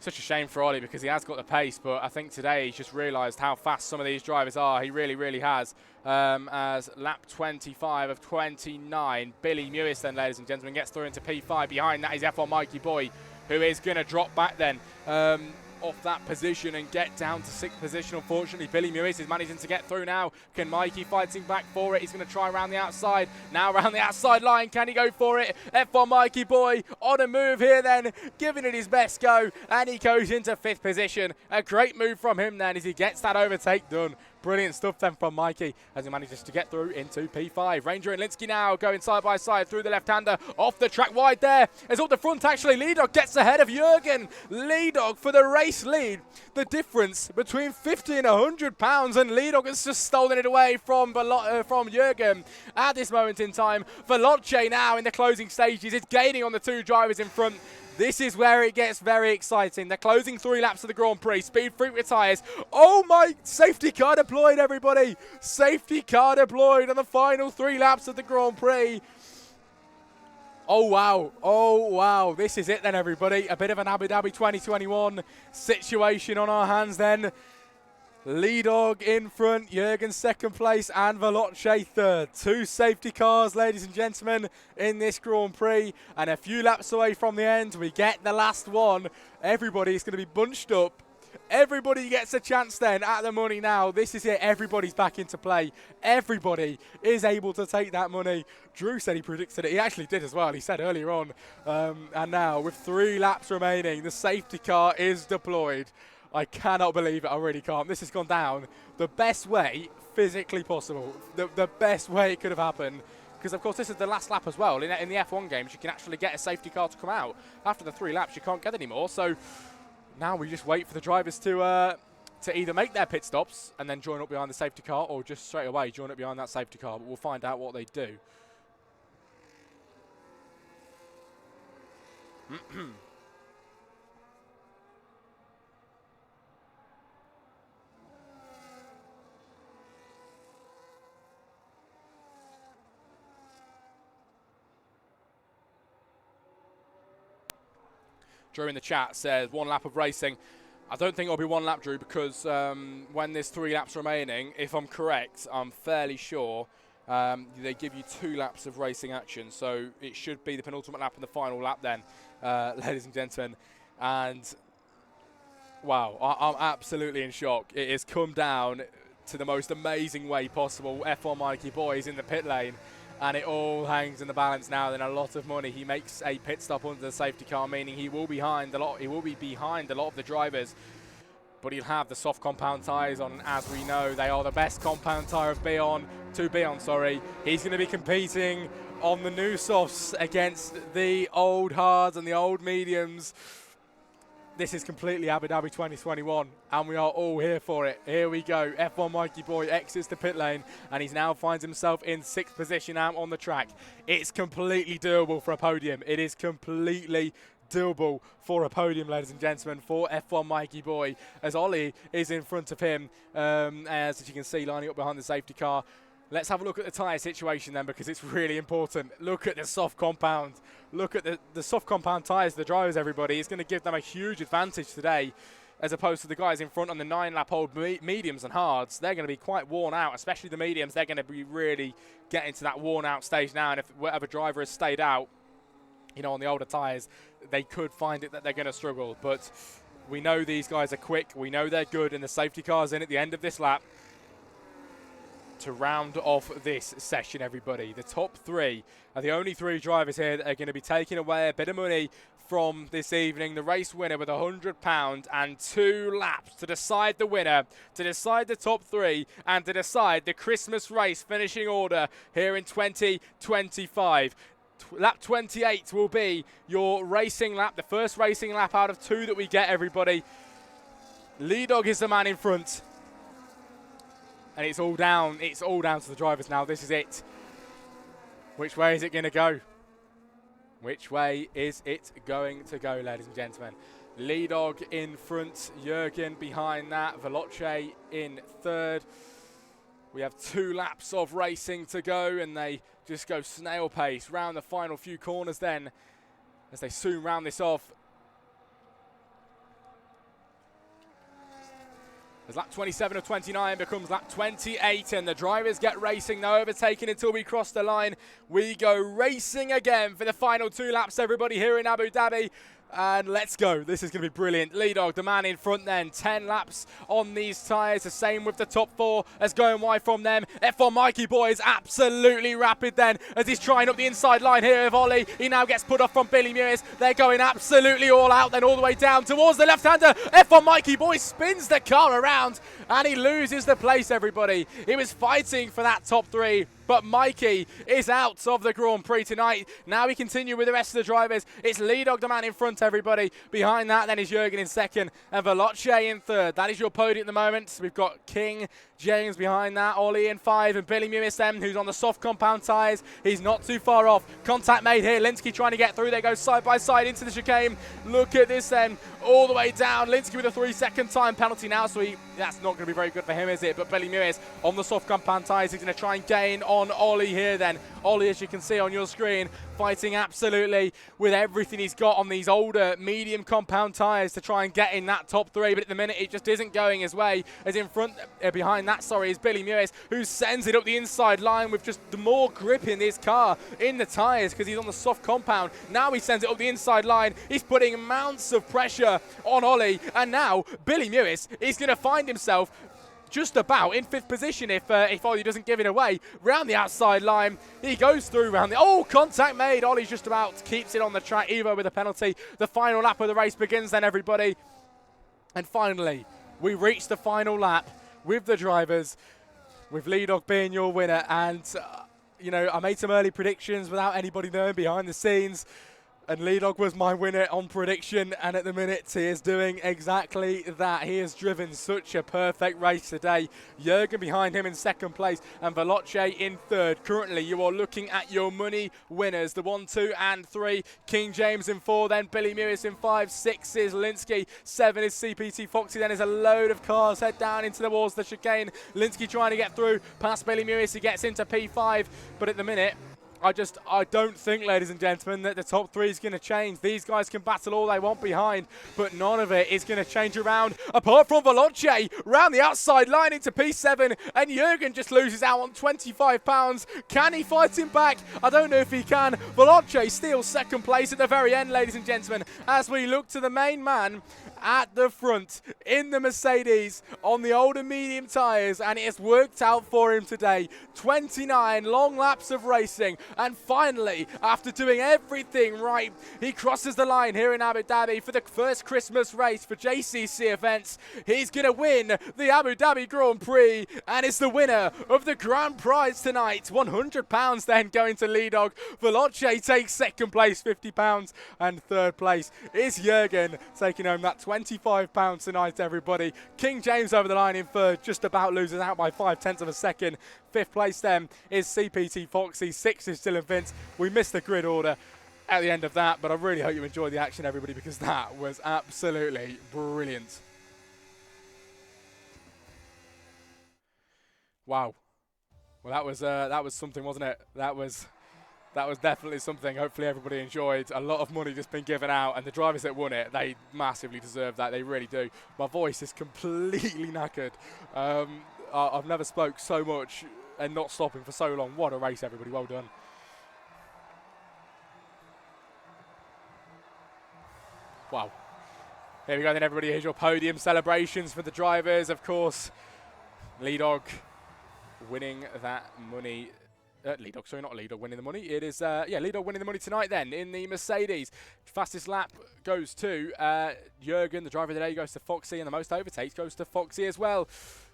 such a shame for Ollie because he has got the pace, but I think today he's just realised how fast some of these drivers are. He really, really has. As lap 25 of 29, Billy Mewis then, ladies and gentlemen, gets through into P5. Behind that is F1 Mikey Boy, who is going to drop back then off that position and get down to 6th position. Unfortunately, Billy Mewis is managing to get through now. Can Mikey fighting back for it? He's going to try around the outside. Now around the outside line. Can he go for it? F1 Mikey Boy on a move here then, giving it his best go, and he goes into 5th position. A great move from him then as he gets that overtake done. Brilliant stuff then from Mikey as he manages to get through into P5. Ranger and Linsky now going side by side through the left-hander, off the track wide there. It's up the front actually. Lee-Dog gets ahead of Jürgen. Lee-Dog for the race lead. The difference between 50 and 100 pounds, and Lee-Dog has just stolen it away from Jürgen at this moment in time. Veloce now in the closing stages is gaining on the 2 drivers in front. This is where it gets very exciting. The closing 3 laps of the Grand Prix. Speed Freak retires. Oh my, safety car deployed, everybody. Safety car deployed on the final 3 laps of the Grand Prix. Oh wow, oh wow. This is it then, everybody. A bit of an Abu Dhabi 2021 situation on our hands then. Lee-Dog in front, Jürgen 2nd place, and Veloce 3rd. 2 safety cars, ladies and gentlemen, in this Grand Prix. And a few laps away from the end, we get the last one. Everybody's going to be bunched up. Everybody gets a chance then at the money now. This is it. Everybody's back into play. Everybody is able to take that money. Drew said he predicted it. He actually did as well. He said earlier on. And now, with 3 laps remaining, the safety car is deployed. I cannot believe it. I really can't. This has gone down the best way physically possible. The best way it could have happened. Because, of course, this is the last lap as well. In the F1 games, you can actually get a safety car to come out. After the 3 laps, you can't get any more. So now we just wait for the drivers to either make their pit stops and then join up behind the safety car, or just straight away join up behind that safety car. But we'll find out what they do. Drew in the chat says 1 lap of racing. I don't think it'll be 1 lap, Drew, because when there's 3 laps remaining, if I'm correct, I'm fairly sure they give you 2 laps of racing action. So it should be the penultimate lap and the final lap then, ladies and gentlemen. And wow, I'm absolutely in shock. It has come down to the most amazing way possible. F1 Mikey Boy is in the pit lane. And it all hangs in the balance now. Then a lot of money. He makes a pit stop under the safety car, meaning he will be behind a lot. He will be behind a lot of the drivers, but he'll have the soft compound tyres on. As we know, they are the best compound tyre to be on. He's going to be competing on the new softs against the old hards and the old mediums. This is completely Abu Dhabi 2021, and we are all here for it. Here we go. F1 Mikey Boy exits the pit lane, and he now finds himself in 6th position out on the track. It's completely doable for a podium. It is completely doable for a podium, ladies and gentlemen, for F1 Mikey Boy, as Ollie is in front of him, as you can see, lining up behind the safety car. Let's have a look at the tyre situation then, because it's really important. Look at the soft compound. Look at the soft compound tyres, the drivers, everybody. It's going to give them a huge advantage today, as opposed to the guys in front on the 9-lap-old mediums and hards. They're going to be quite worn out, especially the mediums. They're going to be really getting to that worn-out stage now, and if whatever driver has stayed out, you know, on the older tyres, they could find it that they're going to struggle. But we know these guys are quick. We know they're good, and the safety car's in at the end of this lap to round off this session, everybody. The top 3 are the only 3 drivers here that are going to be taking away a bit of money from this evening. The race winner with £100 and 2 laps to decide the winner, to decide the top 3, and to decide the Christmas race finishing order here in 2025. Lap 28 will be your racing lap, the first racing lap out of 2 that we get, everybody. Lee-Dog is the man in front. And it's all down to the drivers now. This is it. Which way is it going to go? Which way is it going to go, ladies and gentlemen? Lee-Dog in front, Jürgen behind that, Veloce in 3rd. We have 2 laps of racing to go, and they just go snail pace round the final few corners then, as they soon round this off. As lap 27 of 29 becomes lap 28, and the drivers get racing, no overtaking until we cross the line. We go racing again for the final 2 laps, everybody, here in Abu Dhabi. And let's go. This is going to be brilliant. Lee Dog, the man in front then. 10 laps on these tyres. The same with the top 4 as going wide from them. F1 Mikey Boy is absolutely rapid then as he's trying up the inside line here of Ollie. He now gets put off from Billy Mewis. They're going absolutely all out then all the way down towards the left-hander. F1 Mikey Boy spins the car around and he loses the place, everybody. He was fighting for that top 3. But Mikey is out of the Grand Prix tonight. Now we continue with the rest of the drivers. It's Lee Dog, the man in front, everybody. Behind that, then is Jürgen in second and Veloce in third. That is your podium at the moment. We've got King James behind that, Ollie in 5, and Billy Mewis then, who's on the soft compound tyres. He's not too far off. Contact made here. Linsky trying to get through. They go side by side into the chicane. Look at this then, all the way down. Linsky with a 3-second time penalty now, so that's not going to be very good for him, is it? But Billy Mewis on the soft compound tyres. He's going to try and gain on Ollie here then. Ollie, as you can see on your screen, fighting absolutely with everything he's got on these older medium compound tyres to try and get in that top 3, but at the minute it just isn't going his way. As in front, behind that, is Billy Mewis, who sends it up the inside line with just the more grip in this car, in the tyres, because he's on the soft compound. Now he sends it up the inside line. He's putting amounts of pressure on Ollie, and now Billy Mewis is going to find himself just about in 5th position if Ollie doesn't give it away. Round the outside line, he goes through round the... Oh, contact made. Ollie's just about keeps it on the track, Evo with a penalty. The final lap of the race begins then, everybody. And finally, we reach the final lap with the drivers, with Lee Dog being your winner. And, you know, I made some early predictions without anybody knowing behind the scenes. And Lee Dog was my winner on prediction, and at the minute he is doing exactly that. He has driven such a perfect race today. Jürgen behind him in 2nd place and Veloce in 3rd. Currently you are looking at your money winners. The 1, 2 and 3. King James in 4, then Billy Mewis in 5. 6 is Linsky. 7 is CPT Foxy. Then there's a load of cars head down into towards the chicane. Linsky trying to get through past Billy Mewis. He gets into P5, but at the minute I don't think, ladies and gentlemen, that the top 3 is going to change. These guys can battle all they want behind, but none of it is going to change around, apart from Veloce, round the outside line into P7, and Jürgen just loses out on £25. Can he fight him back? I don't know if he can. Veloce steals 2nd place at the very end, ladies and gentlemen, as we look to the main man at the front in the Mercedes on the older medium tyres, and it has worked out for him today. 29 long laps of racing, and finally, after doing everything right, he crosses the line here in Abu Dhabi for the first Christmas race for JCC events. He's going to win the Abu Dhabi Grand Prix, and it's the winner of the grand prize tonight. £100 then going to Lee Dog. Veloce takes 2nd place, £50, and 3rd place is Jürgen taking home that £25 tonight, everybody. King James over the line in 3rd, just about loses out by 0.5 of a second. 5th place then is CPT Foxy. 6th is Dylan Vince. We missed the grid order at the end of that, but I really hope you enjoyed the action, everybody, because that was absolutely brilliant. Wow. Well, that was something, wasn't it? That was definitely something. Hopefully everybody enjoyed. A lot of money just been given out, and the drivers that won it, they massively deserve that. They really do. My voice is completely knackered. I've never spoke so much and not stopping for so long. What a race, everybody. Well done. Wow. Here we go then, everybody. Here's your podium celebrations for the drivers. Of course, Lee Dog winning that money. Lee Dog, sorry, not Lee Dog winning the money. It is, Lee Dog winning the money tonight then in the Mercedes. Fastest lap goes to Jürgen. The driver of the day goes to Foxy, and the most overtakes goes to Foxy as well.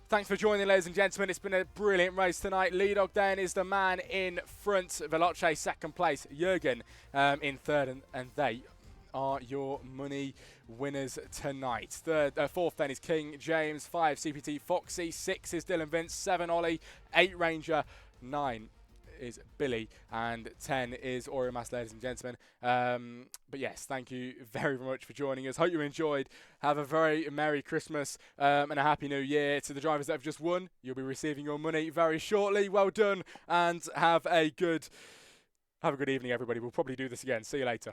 Thanks for joining, ladies and gentlemen. It's been a brilliant race tonight. Lee Dog then is the man in front. Veloce 2nd place. Jürgen in 3rd, and they are your money winners tonight. 4th then is King James. 5 CPT Foxy. 6 is Dylan Vince. 7 Ollie. 8 Ranger. 9 is Billy, and 10 is Orimas, ladies and gentlemen. But yes, thank you very, very much for joining us. Hope you enjoyed. Have a very Merry Christmas and a Happy New Year. To the drivers that have just won, you'll be receiving your money very shortly. Well done, and have a good evening, everybody. We'll probably do this again. See you later.